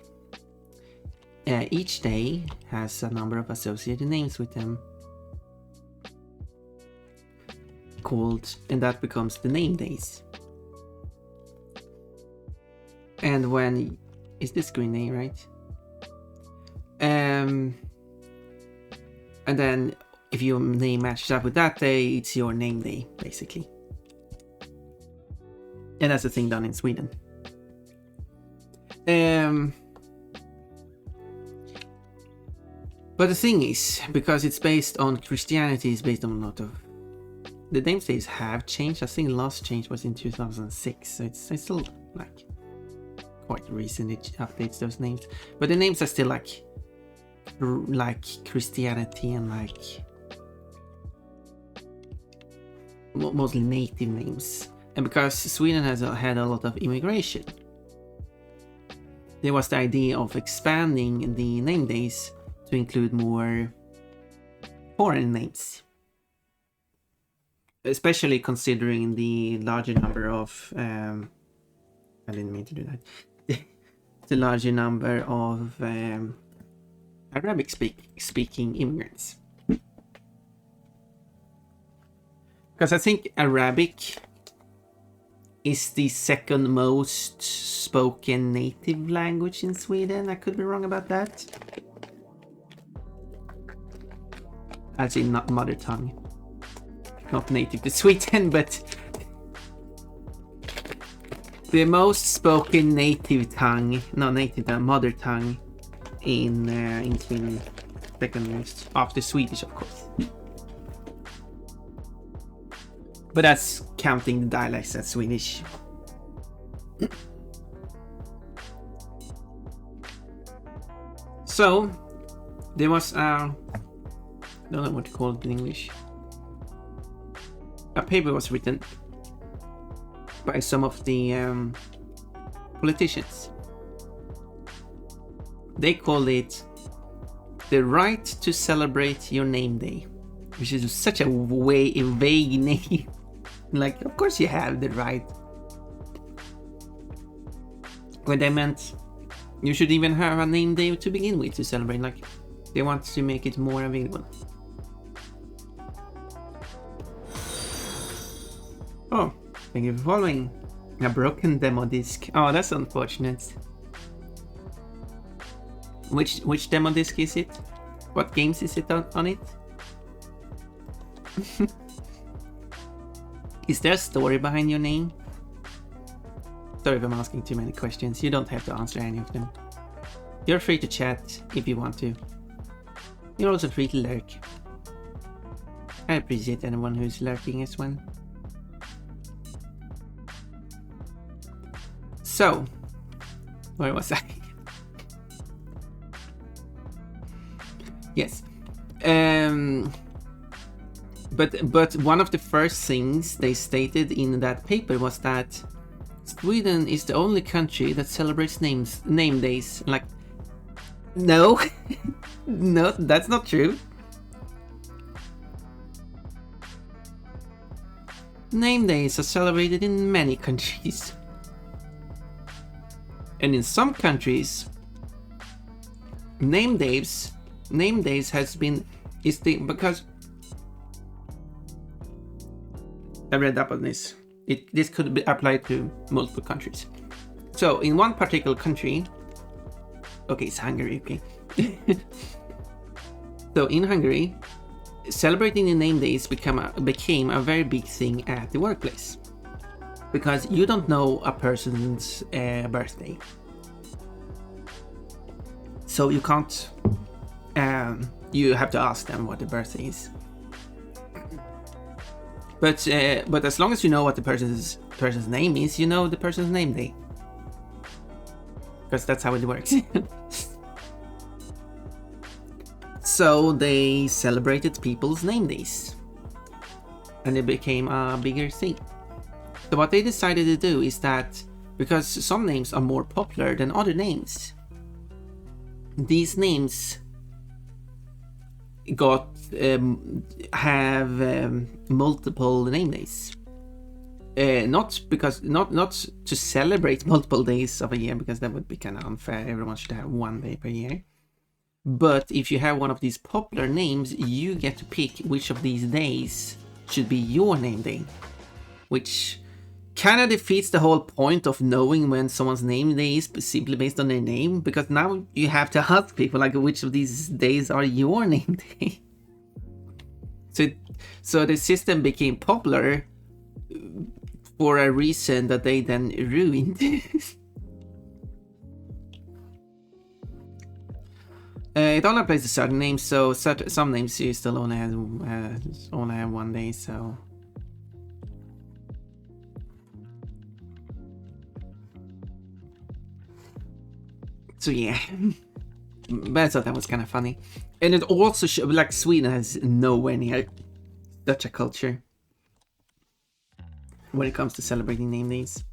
[SPEAKER 1] each day has a number of associated names with them. And that becomes the name days. And when is this green day, right? And then if your name matches up with that day, it's your name day, basically. And that's a thing done in Sweden. But the thing is, because it's based on Christianity, it's based on a lot of... The name days have changed. I think the last change was in 2006, so it's still like quite recent it updates those names. But the names are still like Christianity and like mostly native names. And because Sweden has had a lot of immigration, there was the idea of expanding the name days to include more foreign names, especially considering the larger number of I didn't mean to do that. The larger number of Arabic speaking immigrants. Because I think Arabic is the second most spoken native language in Sweden. I could be wrong about that. As in not mother tongue. Not native to Sweden, but the most spoken mother tongue in Sweden. Second most, after Swedish, of course. But that's counting the dialects as Swedish. So there was I don't know what to call it in English. A paper was written by some of the politicians. They called it the right to celebrate your name day, which is such a vague name. Like, of course you have the right. When they meant you should even have a name day to begin with to celebrate. Like, they want to make it more available. Oh, thank you for following. A broken demo disc. Oh, that's unfortunate. Which demo disc is it? What games is it on it? Is there a story behind your name? Sorry if I'm asking too many questions. You don't have to answer any of them. You're free to chat if you want to. You're also free to lurk. I appreciate anyone who's lurking as well. So, where was I? Yes. But one of the first things they stated in that paper was that Sweden is the only country that celebrates name days. Like, no, no, that's not true. Name days are celebrated in many countries. And in some countries, name days has been because I read up on this. This could be applied to multiple countries. So in one particular country, okay, it's Hungary, okay. So in Hungary, celebrating the name days became a very big thing at the workplace, because you don't know a person's birthday, so you can't. You have to ask them what their birthday is. But as long as you know what the person's name is, you know the person's name day, because that's how it works. So they celebrated people's name days, and it became a bigger thing. So what they decided to do is that, because some names are more popular than other names, these names have multiple name days. Not to celebrate multiple days of a year, because that would be kind of unfair. Everyone should have one day per year. But if you have one of these popular names, you get to pick which of these days should be your name day, which kind of defeats the whole point of knowing when someone's name day is simply based on their name, because now you have to ask people like which of these days are your name day. So the system became popular for a reason that they then ruined. It only applies to certain names, so some names you still only have one day. So yeah, but I thought that was kind of funny, and it also like Sweden has nowhere near such a culture when it comes to celebrating name days.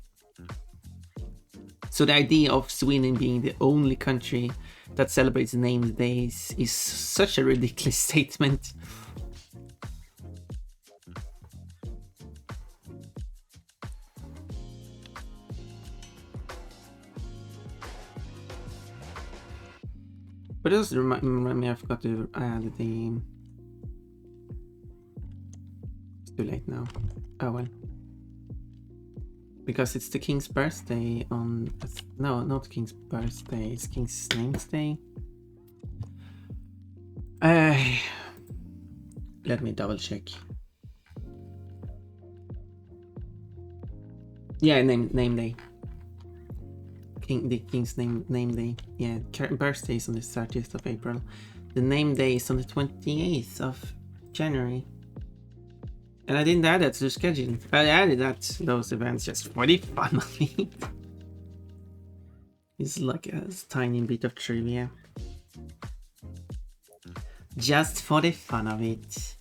[SPEAKER 1] So the idea of Sweden being the only country that celebrates name days is such a ridiculous statement. But it doesn't remind me, I forgot to add the... It's too late now. Oh well. Because it's the king's birthday on... No, not king's birthday, it's king's name's day. Let me double check. Yeah, name day. The king's name day. Yeah, birthday is on the 30th of April. The name day is on the 28th of January. And I didn't add that to the schedule. I added those events just for the fun of it. It's like a tiny bit of trivia. Just for the fun of it.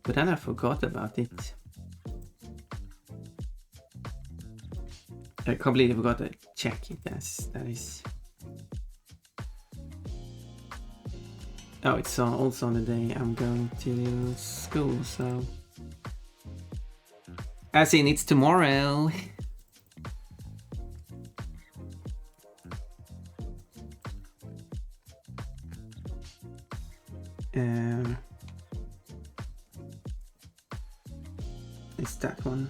[SPEAKER 1] But then I forgot about it. I completely forgot to check it as that is. Oh, it's also on the day I'm going to school, so... As in, it's tomorrow. It's that one.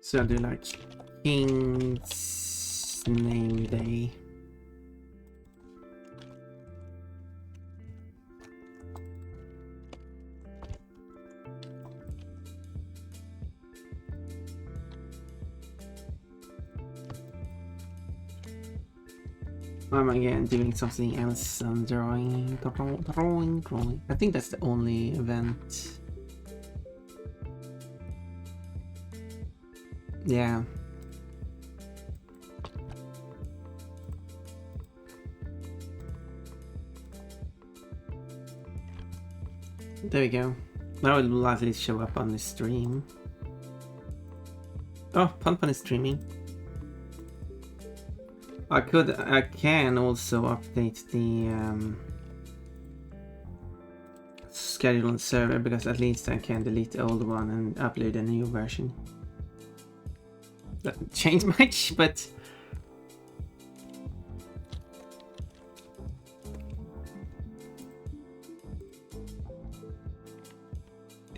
[SPEAKER 1] So I'll do like King's Name Day. I'm again doing something else. Drawing. I think that's the only event. Yeah. There we go. That will likely show up on the stream. Oh, Pun is streaming. I can also update the schedule on server, because at least I can delete the old one and upload a new version. Doesn't change much, but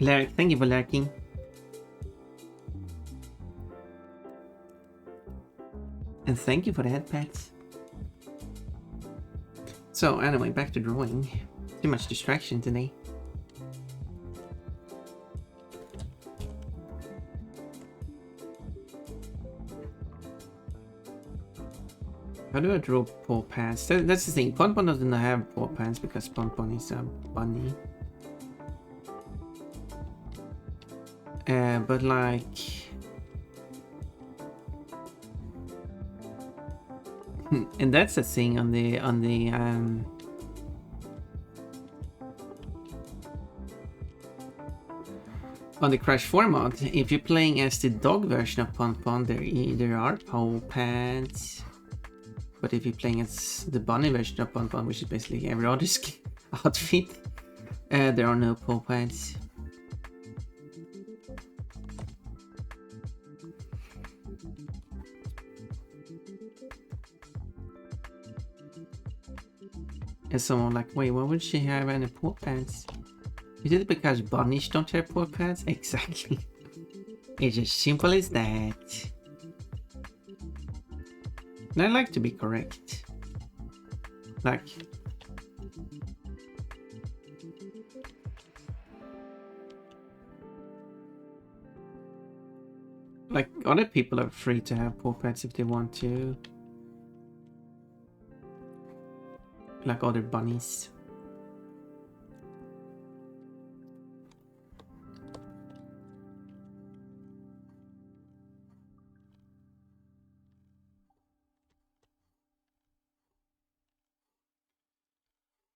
[SPEAKER 1] Larry, thank you for lurking. And thank you for the headpads. So anyway, back to drawing. Too much distraction today. How do I draw paw pads? That's the thing. Ponpon doesn't have paw pads because Ponpon is a bunny. But like... and that's the thing on the Crash 4 mod. If you're playing as the dog version of Ponpon, there are paw pads. But if you're playing as the bunny version of Ponpon, which is basically every other outfit, there are no paw pads. And someone like, wait, why would she have any paw pads? Is it because bunnies don't have paw pads? Exactly. It's as simple as that. And I like to be correct. Like other people are free to have paw pads if they want to. Like other bunnies.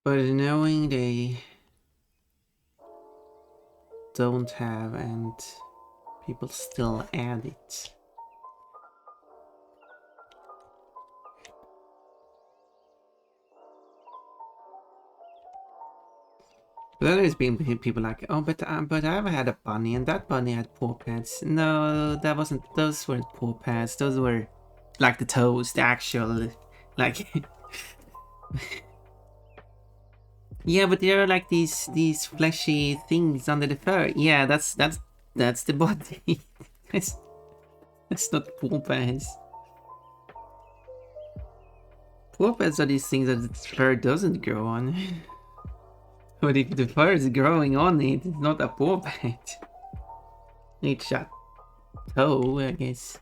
[SPEAKER 1] But knowing they don't have and people still add it. But then there's been people like, oh, but I've had a bunny and that bunny had paw pads. No, that wasn't. Those weren't paw pads. Those were like the toes, the actual, like. Yeah, but there are like these fleshy things under the fur. Yeah, that's the body. that's not paw pads. Paw pads are these things that the fur doesn't grow on. But if the fur is growing on it, it's not a paw pad. It's a toe, I guess.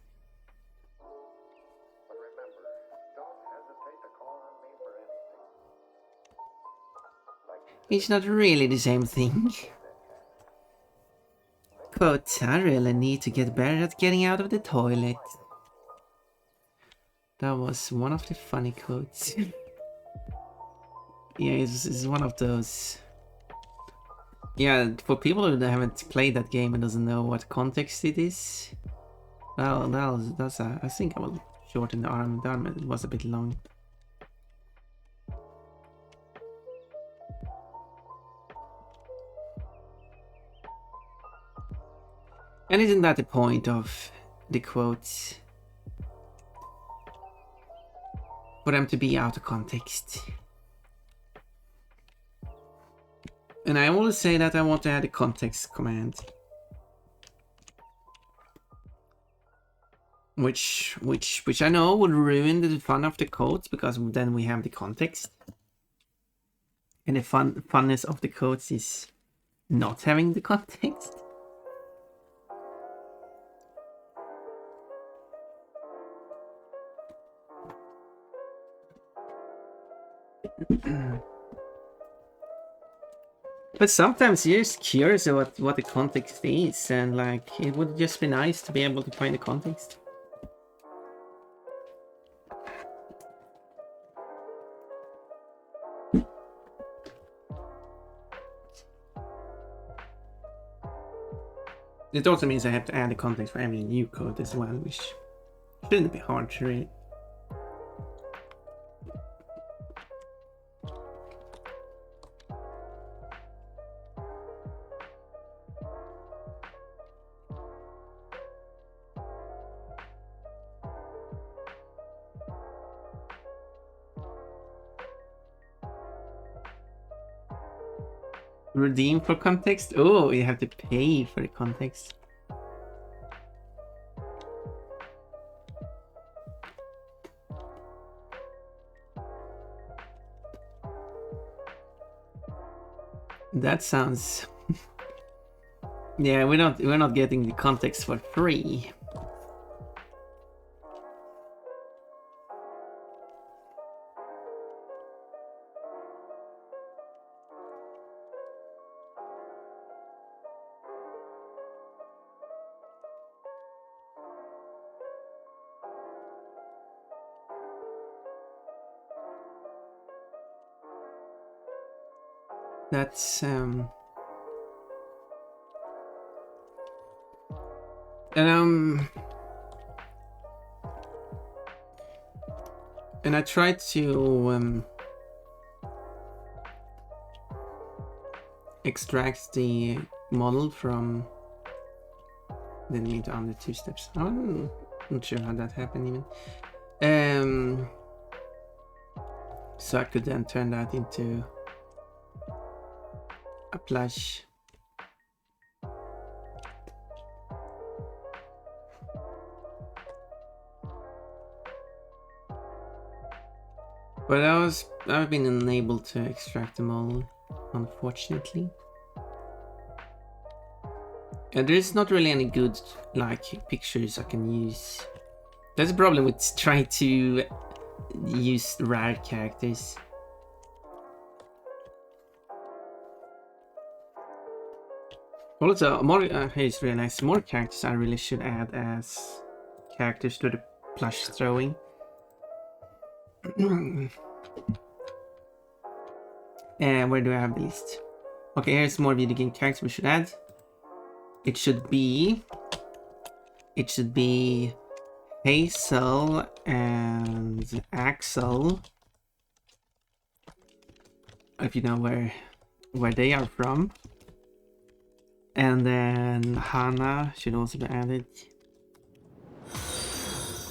[SPEAKER 1] It's not really the same thing. Quote, I really need to get better at getting out of the toilet. That was one of the funny quotes. Yeah, it's one of those. Yeah, for people who haven't played that game and doesn't know what context it is, well, that's I think I will shorten the arm. The arm was a bit long. And isn't that the point of the quotes? For them to be out of context. And I always say that I want to add a context command. which I know would ruin the fun of the codes, because then we have the context, and the funness of the codes is not having the context. But sometimes you're just curious about what the context is, and like it would just be nice to be able to find the context. It also means I have to add the context for every new code as well, which shouldn't be hard to read. Redeem for context? Oh, you have to pay for the context. That sounds... Yeah, we're not getting the context for free. That's and I tried to extract the model from the need on the 2 steps. I'm not sure how that happened even. So I could then turn that into a plush. But I've been unable to extract them all, unfortunately. And there's not really any good like pictures I can use. That's a problem with trying to use rare characters. Also, more here's really nice. More characters I really should add as characters to the plush throwing. And where do I have the list? Okay, here's more video game characters we should add. It should be Hazel and Axel. If you know where they are from. And then Hannah should also be added.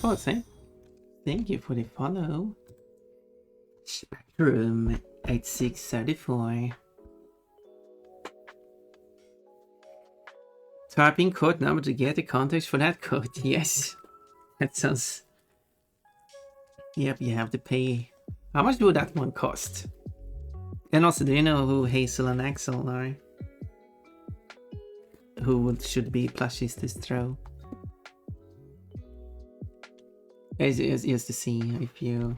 [SPEAKER 1] Oh, thank you for the follow. Spectrum 8634. Typing code number to get the context for that code. Yes. That sounds... Yep, you have to pay. How much would that one cost? And also, do you know who Hazel and Axel are? Who should be plushies this throw? Just to see if you...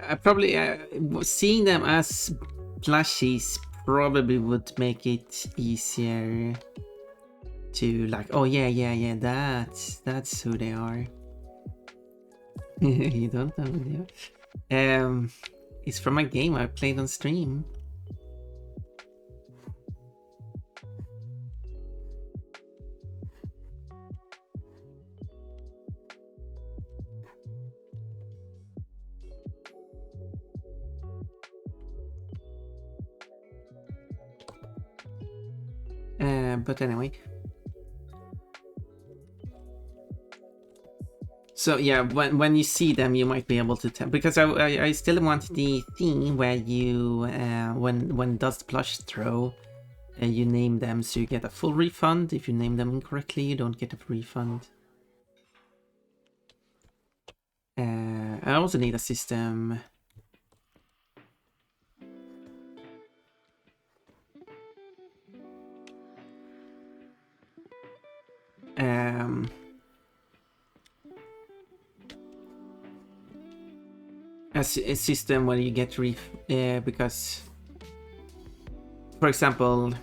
[SPEAKER 1] I probably seeing them as plushies probably would make it easier to like, oh yeah, that's who they are. You don't know who they are. It's from a game I played on stream. But anyway. So yeah, when you see them, you might be able to tell, because I still want the theme where you when it does the plush throw, you name them so you get a full refund. If you name them incorrectly, you don't get a refund. I also need a system. A system where you get because, for example,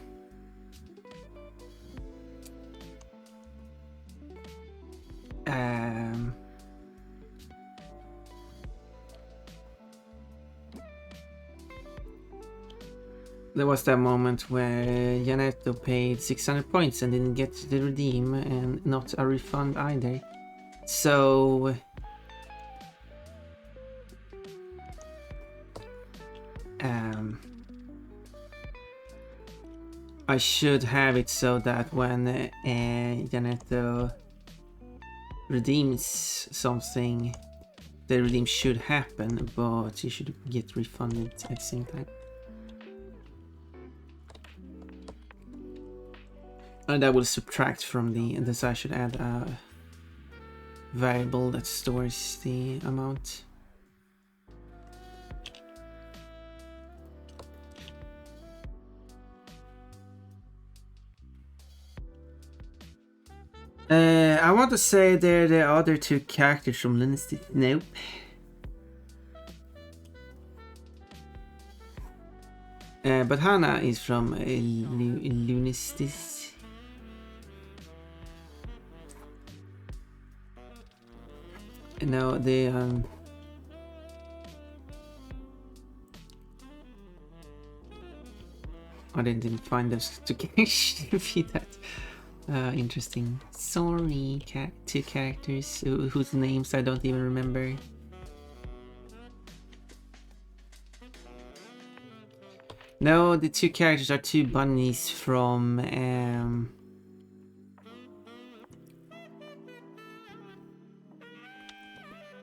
[SPEAKER 1] there was that moment where Janetto paid 600 points and didn't get the redeem and not a refund either. So I should have it so that when Janetto redeems something, the redeem should happen, but you should get refunded at the same time. And that will subtract from this. I should add a variable that stores the amount. I want to say they're the other two characters from Lunistic. Nope. But Hana is from Lunistis. No, they I didn't find those to be that interesting. Sorry, two characters whose names I don't even remember. No, the two characters are two bunnies from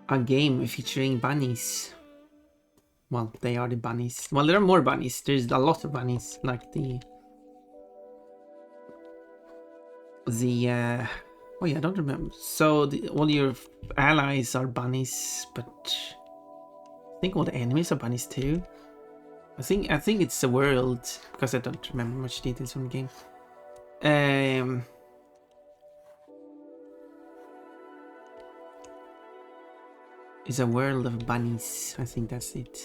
[SPEAKER 1] a game featuring bunnies. Well, they are the bunnies. Well, there are more bunnies. There's a lot of bunnies, like the oh yeah, I don't remember. So all your allies are bunnies, but I think all the enemies are bunnies too. I think it's a world, because I don't remember much details from the game. It's a world of bunnies. I think that's it.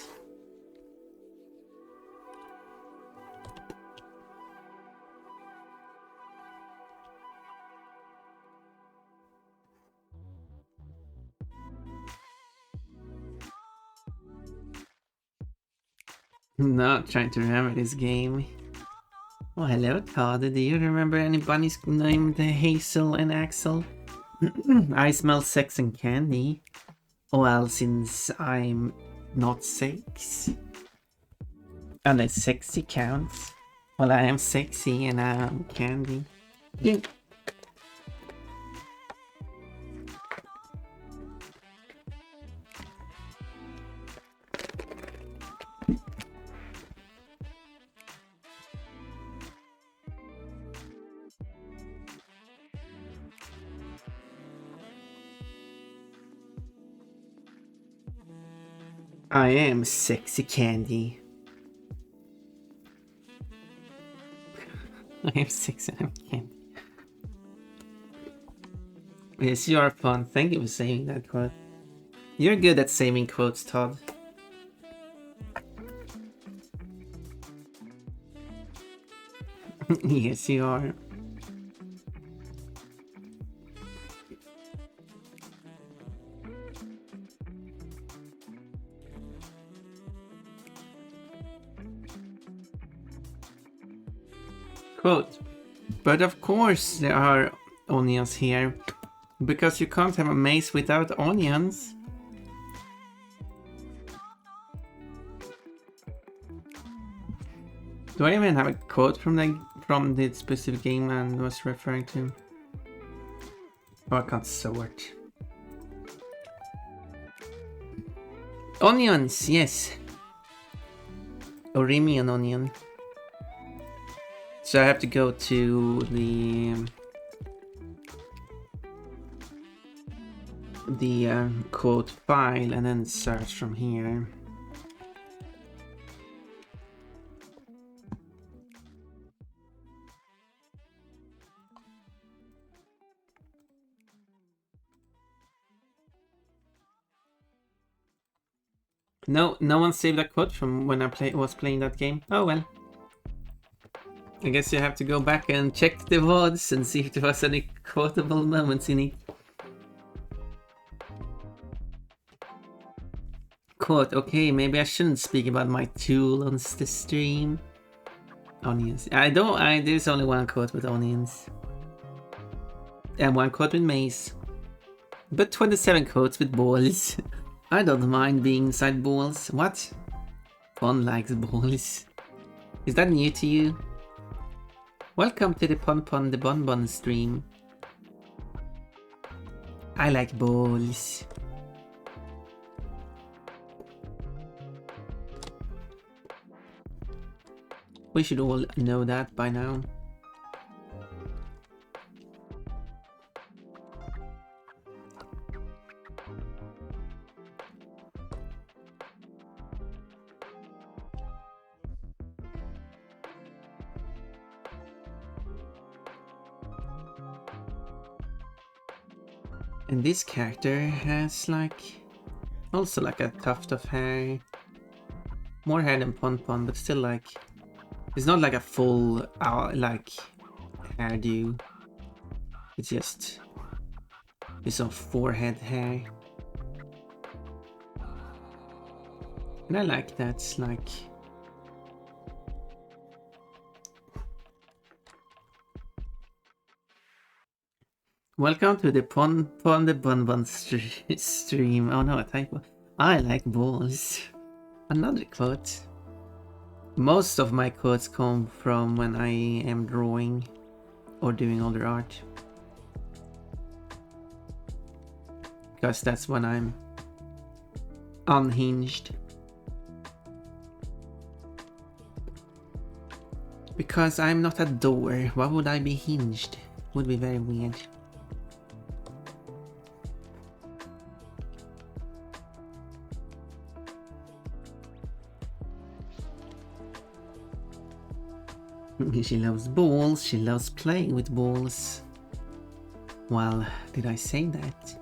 [SPEAKER 1] Not trying to remember this game. Oh, hello, Todd. Do you remember any bunnies named Hazel and Axel? I smell sex and candy. Well, since I'm not 6. Unless sexy counts. Well, I am sexy and I'm candy. I am sexy candy. I am 6 and I'm candy. Yes, you are fun. Thank you for saying that quote. You're good at saving quotes, Todd. Yes, you are. Quote, but of course there are onions here, because you can't have a maze without onions. Do I even have a quote from the specific game I was referring to? Oh, I can't sort. Onions, yes. Orimi and onion. So I have to go to the code file and then search from here. No one saved that code from when I was playing that game. Oh well. I guess you have to go back and check the VODs and see if there was any quotable moments in it. Quote, okay, maybe I shouldn't speak about my tool on the stream. Onions. There's only one quote with onions. And one quote with mace. But 27 quotes with balls. I don't mind being inside balls. What? Pon likes balls. Is that new to you? Welcome to the Pon the Bon Bon stream. I like balls. We should all know that by now. And this character has also like a tuft of hair. More hair than Pon Pon, but still it's not like a full hairdo. It's just some forehead hair. And I like that, Welcome to the Pon the Bon Bon stream. Oh no, a typo. I like balls. Another quote. Most of my quotes come from when I am drawing or doing other art. Because that's when I'm unhinged. Because I'm not a door. Why would I be hinged? Would be very weird. She loves balls, she loves playing with balls. Well, did I say that?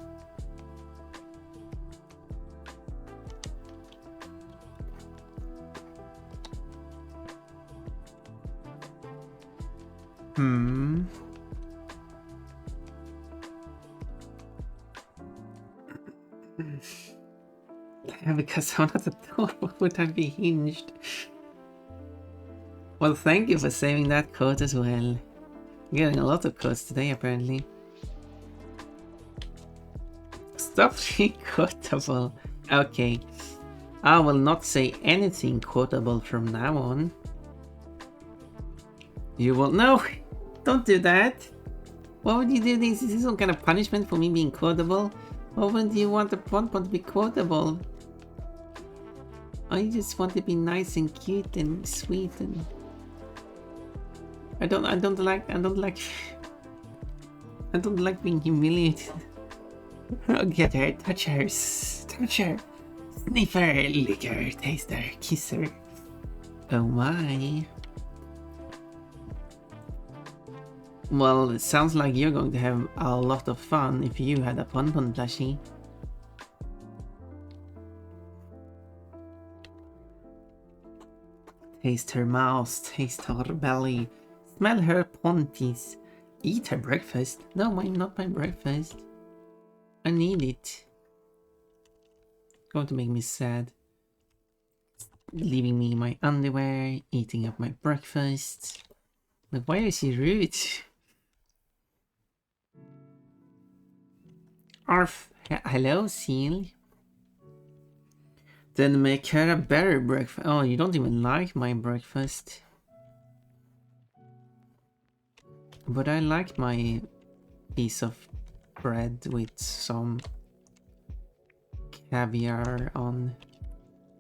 [SPEAKER 1] Because I'm not a door, why would I be hinged? Well, thank you for saving that quote as well. You're getting a lot of quotes today, apparently. Stop being quotable. Okay. I will not say anything quotable from now on. You will... No! Don't do that! Why would you do this? Is this some kind of punishment for me being quotable? Why wouldn't you want the Pon Pon to be quotable? I just want to be nice and cute and sweet and... I don't like being humiliated. Oh, get her, touch her, sniff her, lick her, taste her, kiss her. Oh my. Well, it sounds like you're going to have a lot of fun if you had a Pon Pon plushie. Taste her mouth, taste her belly, smell her ponties, eat her breakfast. No, not my breakfast. I need it. It's going to make me sad. Leaving me my underwear, eating up my breakfast. Like, why is he rude? Arf, hello, Seal. Then make her a better breakfast. Oh, you don't even like my breakfast. But I like my piece of bread with some caviar on.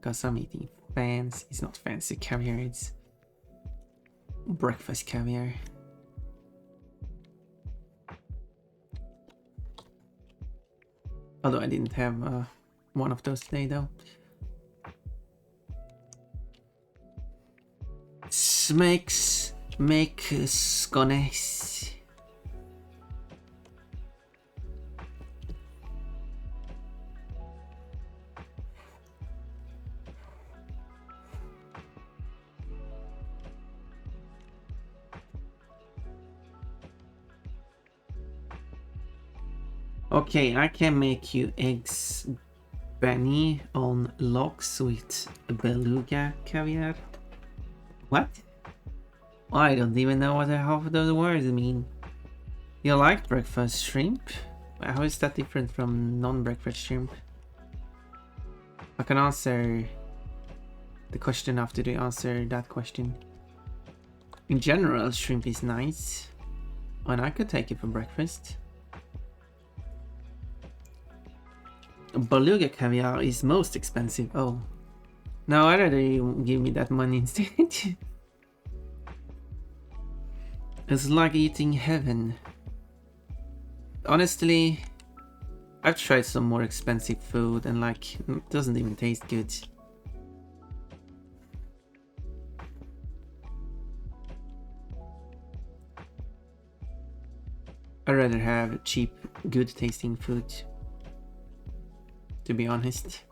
[SPEAKER 1] because I'm eating fancy. It's not fancy caviar, it's breakfast caviar. Although I didn't have one of those today though. Smekes make scones. Okay, I can make you eggs Benny on lox with beluga caviar. What? I don't even know what half of those words mean. You like breakfast shrimp? How is that different from non-breakfast shrimp? I can answer the question after they answer that question. In general, shrimp is nice, and I could take it for breakfast. Beluga caviar is most expensive. Oh. No, I'd rather you give me that money instead. It's like eating heaven. Honestly, I've tried some more expensive food and like, it doesn't even taste good. I'd rather have cheap, good tasting food, to be honest.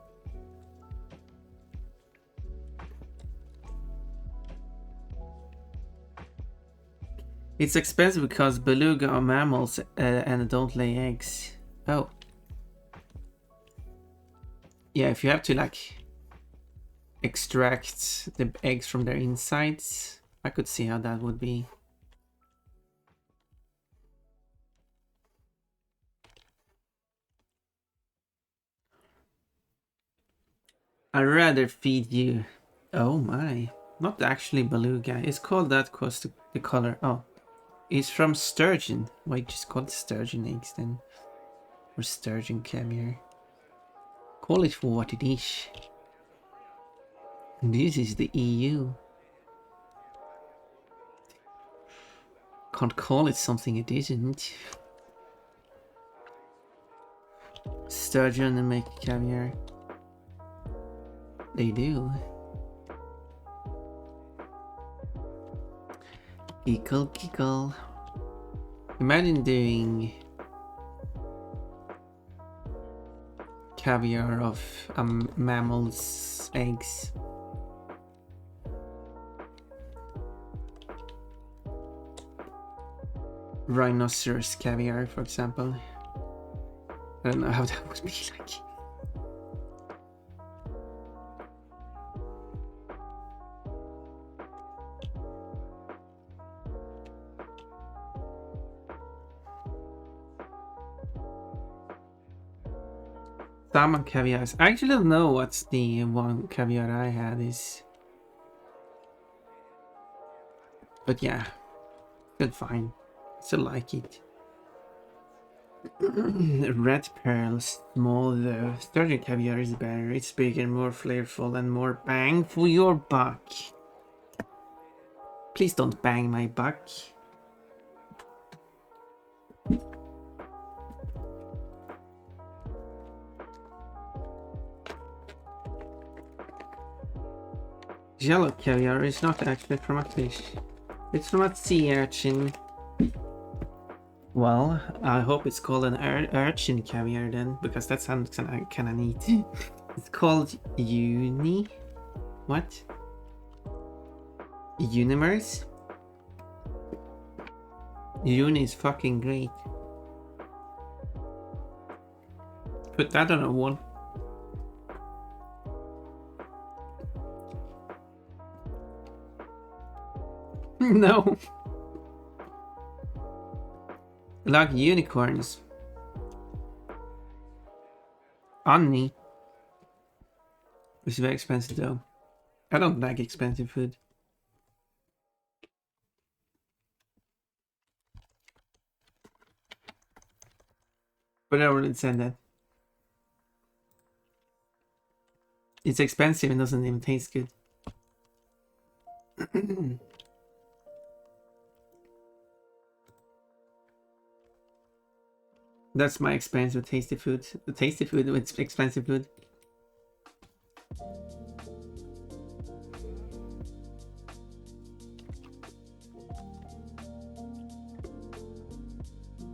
[SPEAKER 1] It's expensive because beluga are mammals and don't lay eggs. Oh. Yeah, if you have to like extract the eggs from their insides, I could see how that would be. I'd rather feed you. Oh my. Not actually beluga. It's called that because the color. Oh. It's from sturgeon. Why just call it sturgeon eggs then? Or sturgeon caviar. Call it for what it is. This is the EU. Can't call it something it isn't. Sturgeon and make caviar. They do. Giggle, giggle. Imagine doing caviar of mammal's eggs. Rhinoceros caviar, for example. I don't know how that would be like. Salmon caviars. I actually don't know what's the one caviar I had is. But yeah, still fine. Still like it. Red pearls, small though. Sturgeon caviar is better. It's bigger, more flavorful, and more bang for your buck. Please don't bang my buck. Chillhop caviar is not actually from a fish. It's from a sea urchin. Well, I hope it's called an urchin caviar then, because that sounds kinda neat. It's called Uni. What? Universe? Uni is fucking great. Put that on a wall. No. Like unicorns. Onni. It's very expensive though. I don't like expensive food. But I wouldn't say that. It's expensive and doesn't even taste good. That's my experience with tasty food. The tasty food with expensive food.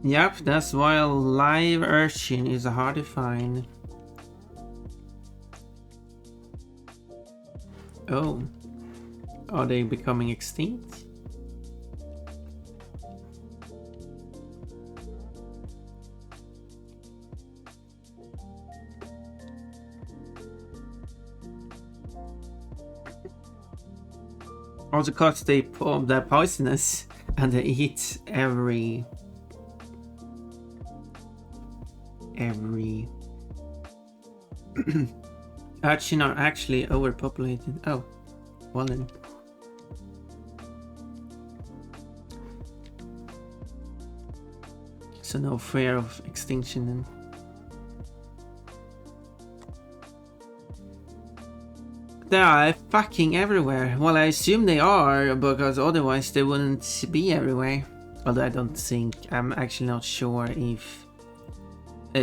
[SPEAKER 1] Yep, that's why live urchin is hard to find. Oh. Are they becoming extinct? Also because they're poisonous and they eat every urchin are actually overpopulated. Oh, well then. So no fear of extinction then. They are fucking everywhere. Well, I assume they are, because otherwise they wouldn't be everywhere. Although I don't think, I'm actually not sure if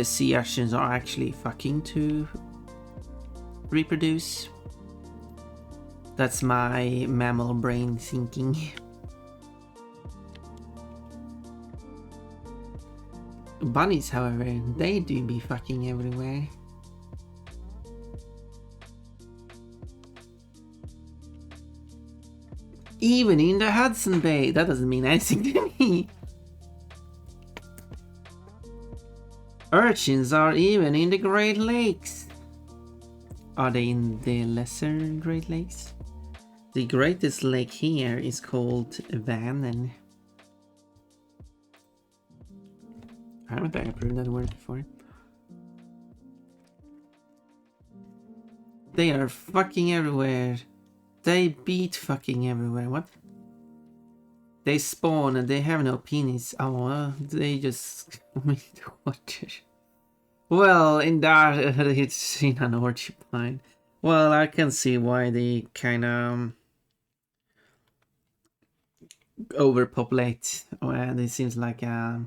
[SPEAKER 1] sea urchins are actually fucking to reproduce. That's my mammal brain thinking. Bunnies, however, they do be fucking everywhere. Even in the Hudson Bay. That doesn't mean anything to me. Urchins are even in the Great Lakes. Are they in the lesser Great Lakes? The greatest lake here is called Vänern. Haven't I heard that word before? They are fucking everywhere. They beat fucking everywhere. What? They spawn and they have no penis. Oh, they just come into water. Well, in that it's in an orchard line. Well, I can see why they kind of overpopulate. And it seems like a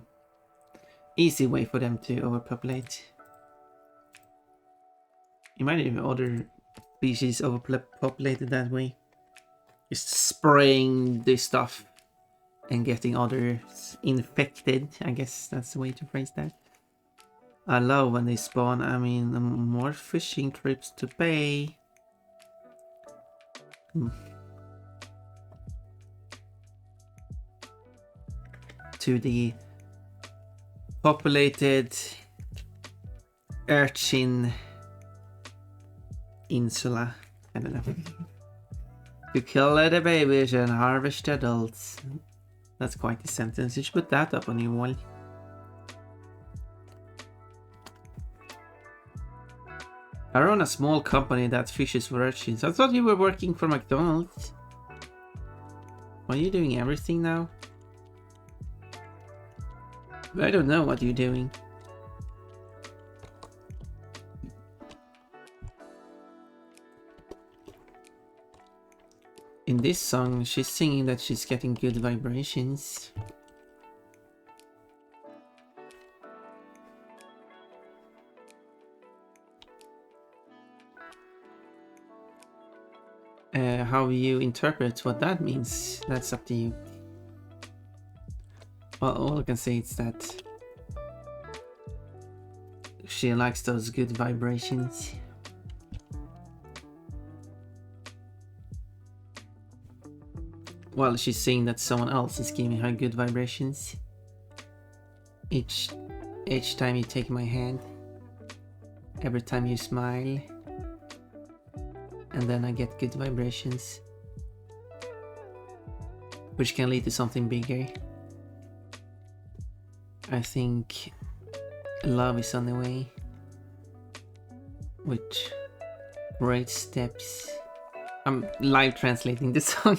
[SPEAKER 1] easy way for them to overpopulate. Imagine if other species overpopulated that way. Just spraying this stuff and getting others infected. I guess that's the way to phrase that. I love when they spawn. I mean, more fishing trips to bay. To the populated urchin insula. I don't know. To kill the babies and harvest adults. That's quite a sentence. You should put that up on your wall. I run a small company that fishes for urchins. I thought you were working for McDonald's. Are you doing everything now? I don't know what you're doing. In this song, she's singing that she's getting good vibrations. How you interpret what that means, that's up to you. Well, all I can say is that she likes those good vibrations. Well, she's saying that someone else is giving her good vibrations. Each time you take my hand, every time you smile, and then I get good vibrations, which can lead to something bigger. I think love is on the way, with great steps. I'm live translating the song.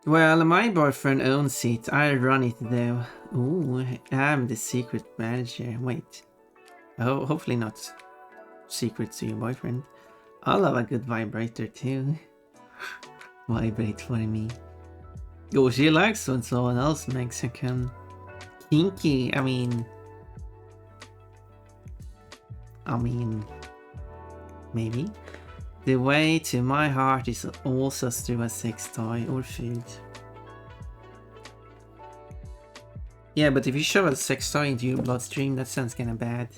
[SPEAKER 1] Well, my boyfriend owns it. I run it though. Ooh, I'm the secret manager. Wait. Oh, hopefully not secret to your boyfriend. I love a good vibrator too. Vibrate for me. Oh, she likes when someone else makes her come. Kinky, I mean, maybe. The way to my heart is also through a sex toy or food. Yeah, but if you shove a sex toy into your bloodstream, that sounds kinda bad.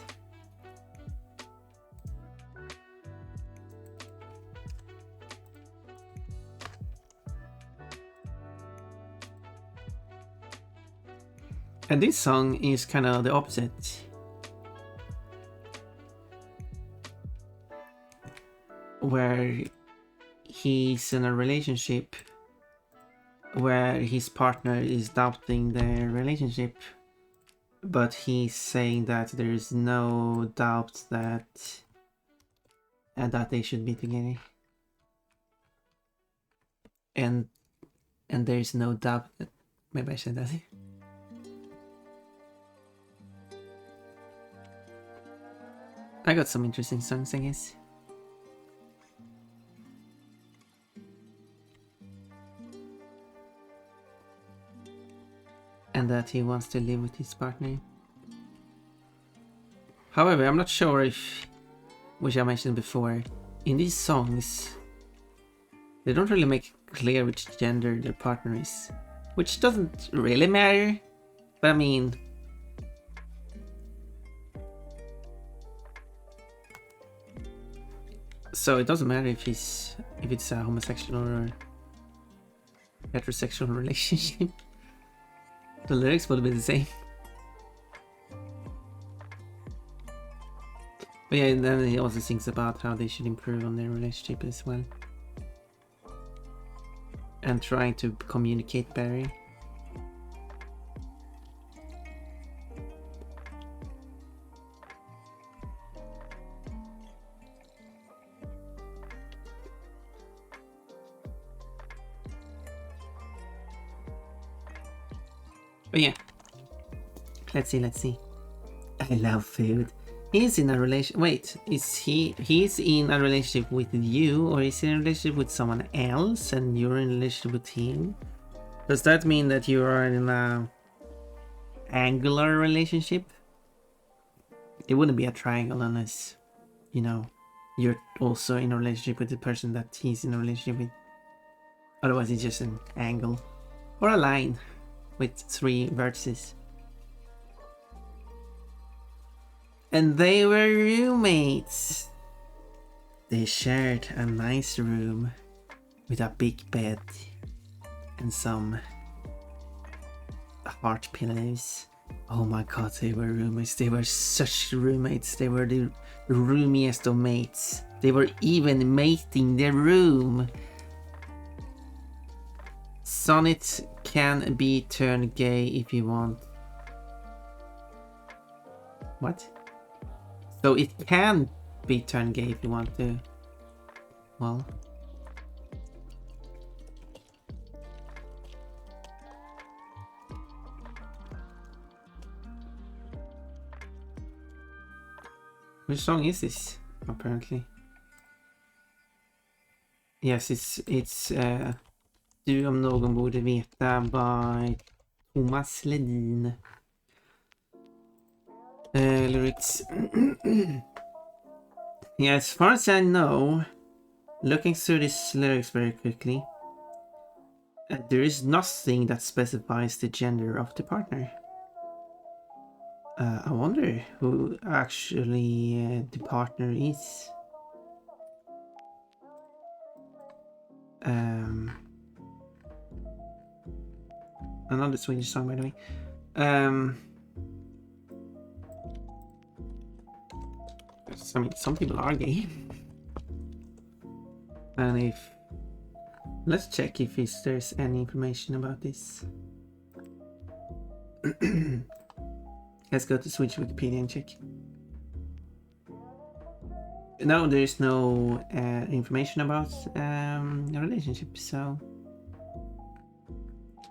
[SPEAKER 1] And this song is kinda the opposite. Where he's in a relationship where his partner is doubting their relationship, but he's saying that there is no doubt that they should be together, and there is no doubt that maybe I said that. I got some interesting songs, I guess. And that he wants to live with his partner. However, I'm not sure if, which I mentioned before, in these songs, they don't really make clear which gender their partner is. Which doesn't really matter, but I mean... So it doesn't matter if it's a homosexual or heterosexual relationship. The lyrics will be the same. But yeah, and then he also thinks about how they should improve on their relationship as well. And trying to communicate better. But yeah, let's see. I love food. He's in a relation. Wait, he's in a relationship with you, or is he in a relationship with someone else, and you're in a relationship with him? Does that mean that you are in a angular relationship? It wouldn't be a triangle unless, you know, you're also in a relationship with the person that he's in a relationship with. Otherwise, it's just an angle or a line with 3 vertices. And they were roommates. They shared a nice room with a big bed and some heart pillows. Oh my god, they were roommates. They were such roommates. They were the roomiest of mates. They were even mating their room. Sonnet can be turned gay if you want. What? So it can be turned gay if you want to. Well. Which song is this, apparently? Yes, it's Du om någon borde veta by Thomas Ledin. Lyrics. Yeah, as far as I know, looking through these lyrics very quickly, there is nothing that specifies the gender of the partner. I wonder who actually the partner is. Another Swedish song, by the way. I mean, some people are gay. And if... Let's check if there's any information about this. Let's go to Swedish Wikipedia and check. No, there is no information about a relationship, so...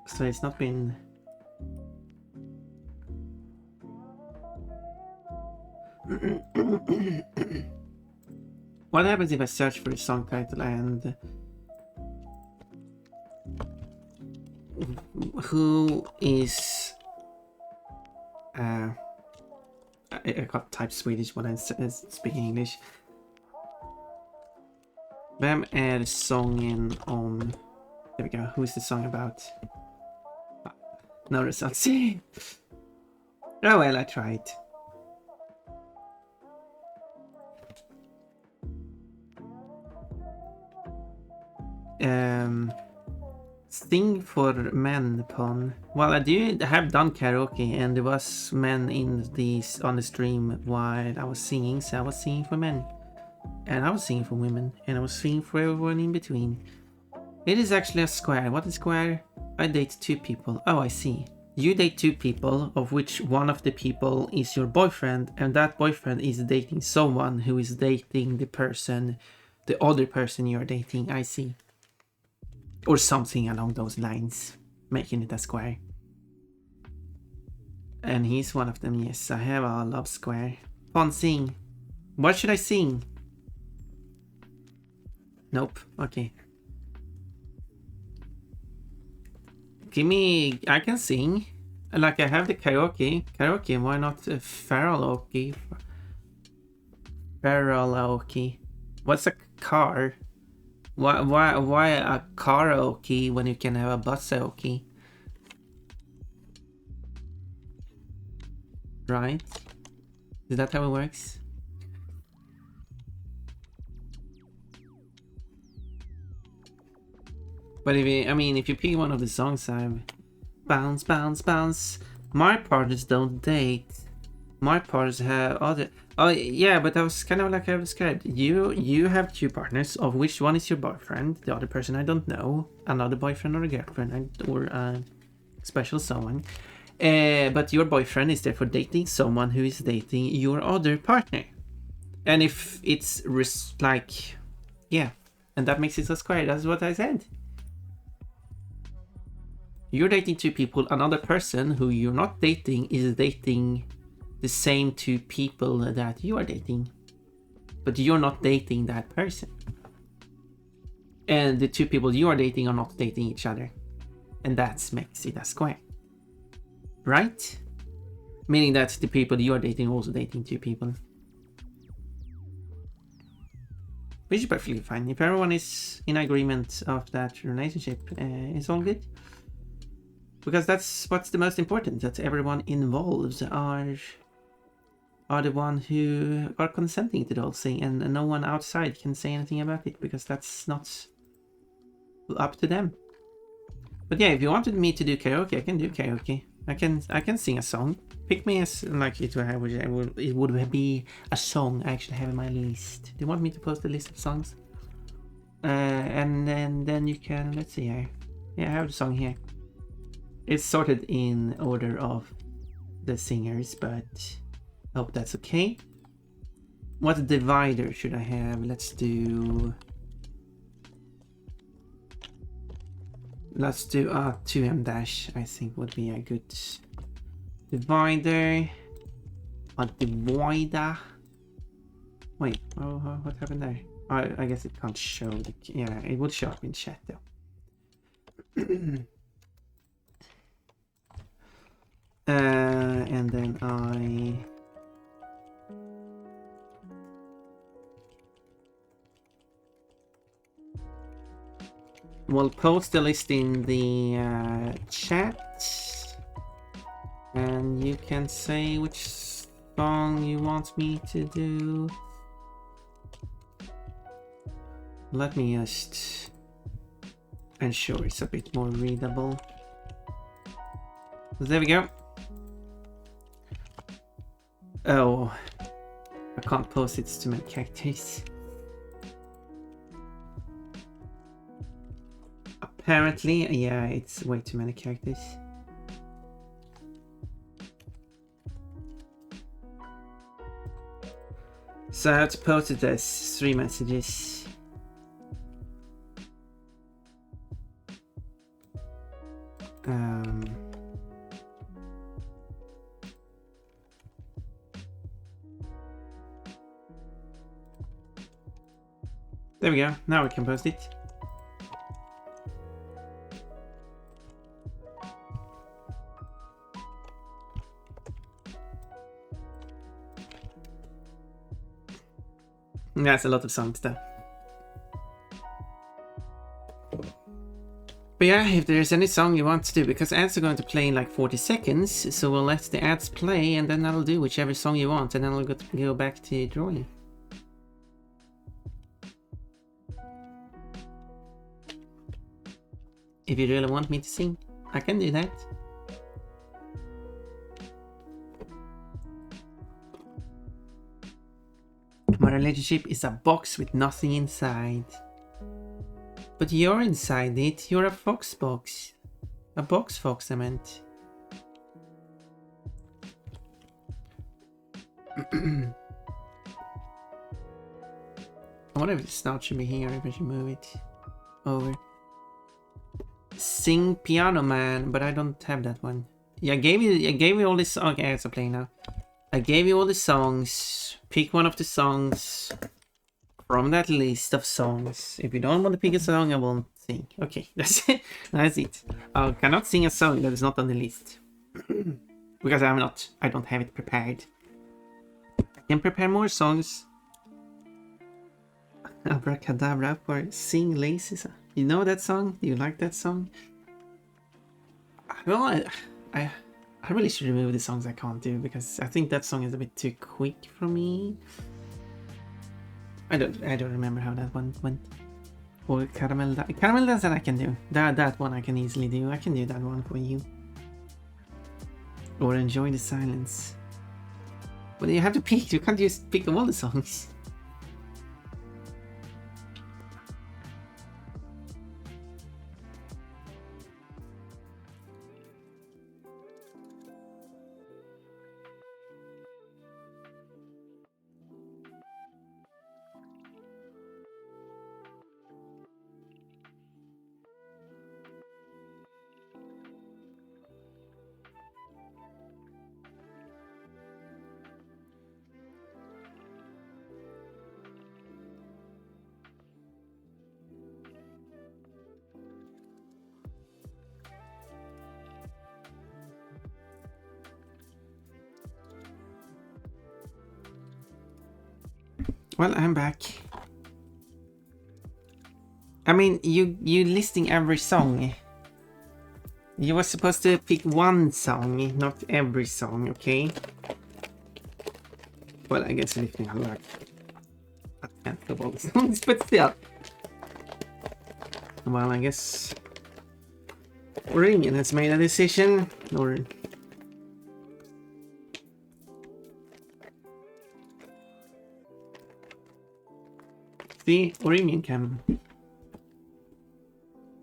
[SPEAKER 1] So it's not been... What happens if I search for a song title and... Who is... I can't type Swedish when I'm speaking English. Vem är sången om... There we go. Who is the song about? No results. Oh well, I tried. Sing for men pun. Well, I have done karaoke, and there was men on the stream while I was singing, so I was singing for men, and I was singing for women, and I was singing for everyone in between. It is actually a square. What is square? I date 2 people. Oh, I see. You date 2 people, of which one of the people is your boyfriend, and that boyfriend is dating someone who is dating the other person you're dating. I see. Or something along those lines, making it a square. And he's one of them, yes. I have a love square. Fun sing. What should I sing? Nope, okay. Give me... I can sing. Like, I have the karaoke. Karaoke, why not karaoke? Karaoke. What's a car? Why a karaoke when you can have a busaoke? Right? Is that how it works? But if you pick one of the songs, I'm bounce, bounce, bounce. My partners don't date. My partners have other... Oh yeah, but that was kind of like I described. You have 2 partners, of which one is your boyfriend, the other person I don't know, another boyfriend or a girlfriend or a special someone. But your boyfriend is therefore dating someone who is dating your other partner. And if it's like, yeah, and that makes it a square. That's what I said. You're dating 2 people. Another person who you're not dating is dating the same 2 people that you are dating, but you're not dating that person, and the 2 people you are dating are not dating each other, and that makes it a square, right? Meaning that the people you are dating are also dating 2 people, which is perfectly fine. If everyone is in agreement of that relationship, it's all good, because that's what's the most important, that everyone involved are the one who are consenting to the whole thing, and no one outside can say anything about it, because that's not up to them. But yeah, if you wanted me to do karaoke, I can do karaoke. I can sing a song. Pick me as like it would be a song I actually have in my list. Do you want me to post a list of songs? And then you can, let's see here. Yeah, I have the song here. It's sorted in order of the singers, but I hope that's okay. What divider should I have? Let's do a 2M dash, I think would be a good divider. A divider. Wait, what happened there? I guess it can't show the... Yeah, it would show up in chat though. And then I... We'll post the list in the chat, and you can say which song you want me to do. Let me just ensure it's a bit more readable. There we go. Oh, I can't post it to my characters. Apparently, yeah, it's way too many characters. So I have to post it as 3 messages. There we go. Now we can post it. That's a lot of songs though. But yeah, if there's any song you want to do, because ads are going to play in like 40 seconds, so we'll let the ads play and then I'll do whichever song you want and then I'll go back to drawing. If you really want me to sing, I can do that. My relationship is a box with nothing inside. But you're inside it, you're a fox box. A box fox, I meant. I wonder if the snout should be here, if I should move it over. Sing Piano Man, but I don't have that one. Yeah, I gave you all this. Okay, it's a play now. I gave you all the songs. Pick one of the songs from that list of songs. If you don't want to pick a song, I won't sing. Okay, that's it. That's it. I cannot sing a song that is not on the list. Because I don't have it prepared. I can prepare more songs. Abracadabra for Sing Lazy. You know that song? Do you like that song? Well, I really should remove the songs I can't do, because I think that song is a bit too quick for me. I don't remember how that one went. Or Caramel Dance that I can do. That one I can easily do. I can do that one for you. Or Enjoy the Silence. But you have to pick. You can't just pick all the songs. Well, I'm back. I mean, you listing every song. You were supposed to pick one song, not every song, okay? Well, I guess lifting a lot. I can't go all the songs, but still. Well, I guess Remian has made a decision, or see, Orimian can.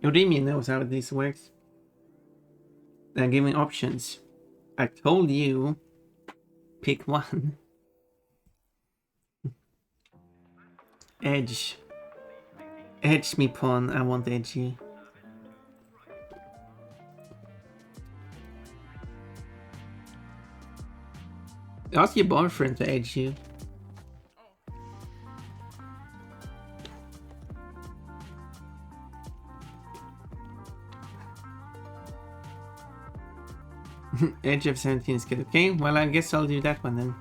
[SPEAKER 1] Orimian knows how this works. They're giving options. I told you, pick one. Edge. Edge me pawn, I want edgy. Ask your boyfriend to edge you. Edge of 17 is good. Okay, well, I guess I'll do that one then.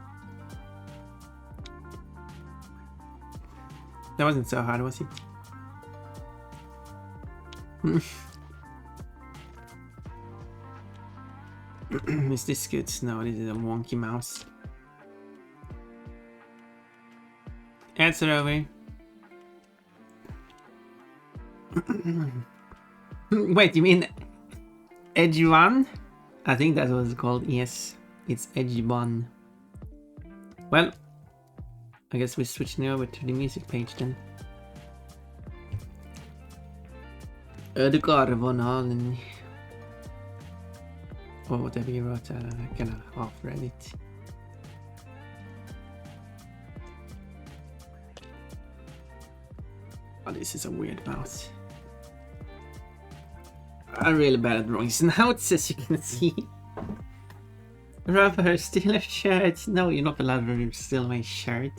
[SPEAKER 1] That wasn't so hard, was it? Is this good? No, this is a wonky mouse. Answer over. Wait, you mean Edgy One? I think that's what it's called. Yes, it's Edgy One. Well, I guess we're switching over to the music page then. Edgar Von Halen. Or whatever you wrote, I kind of half read it. Oh, this is a weird mouse. I'm really bad at drawing snouts, as you can see. Rubber, steal a shirt. No, you're not allowed to steal my shirt.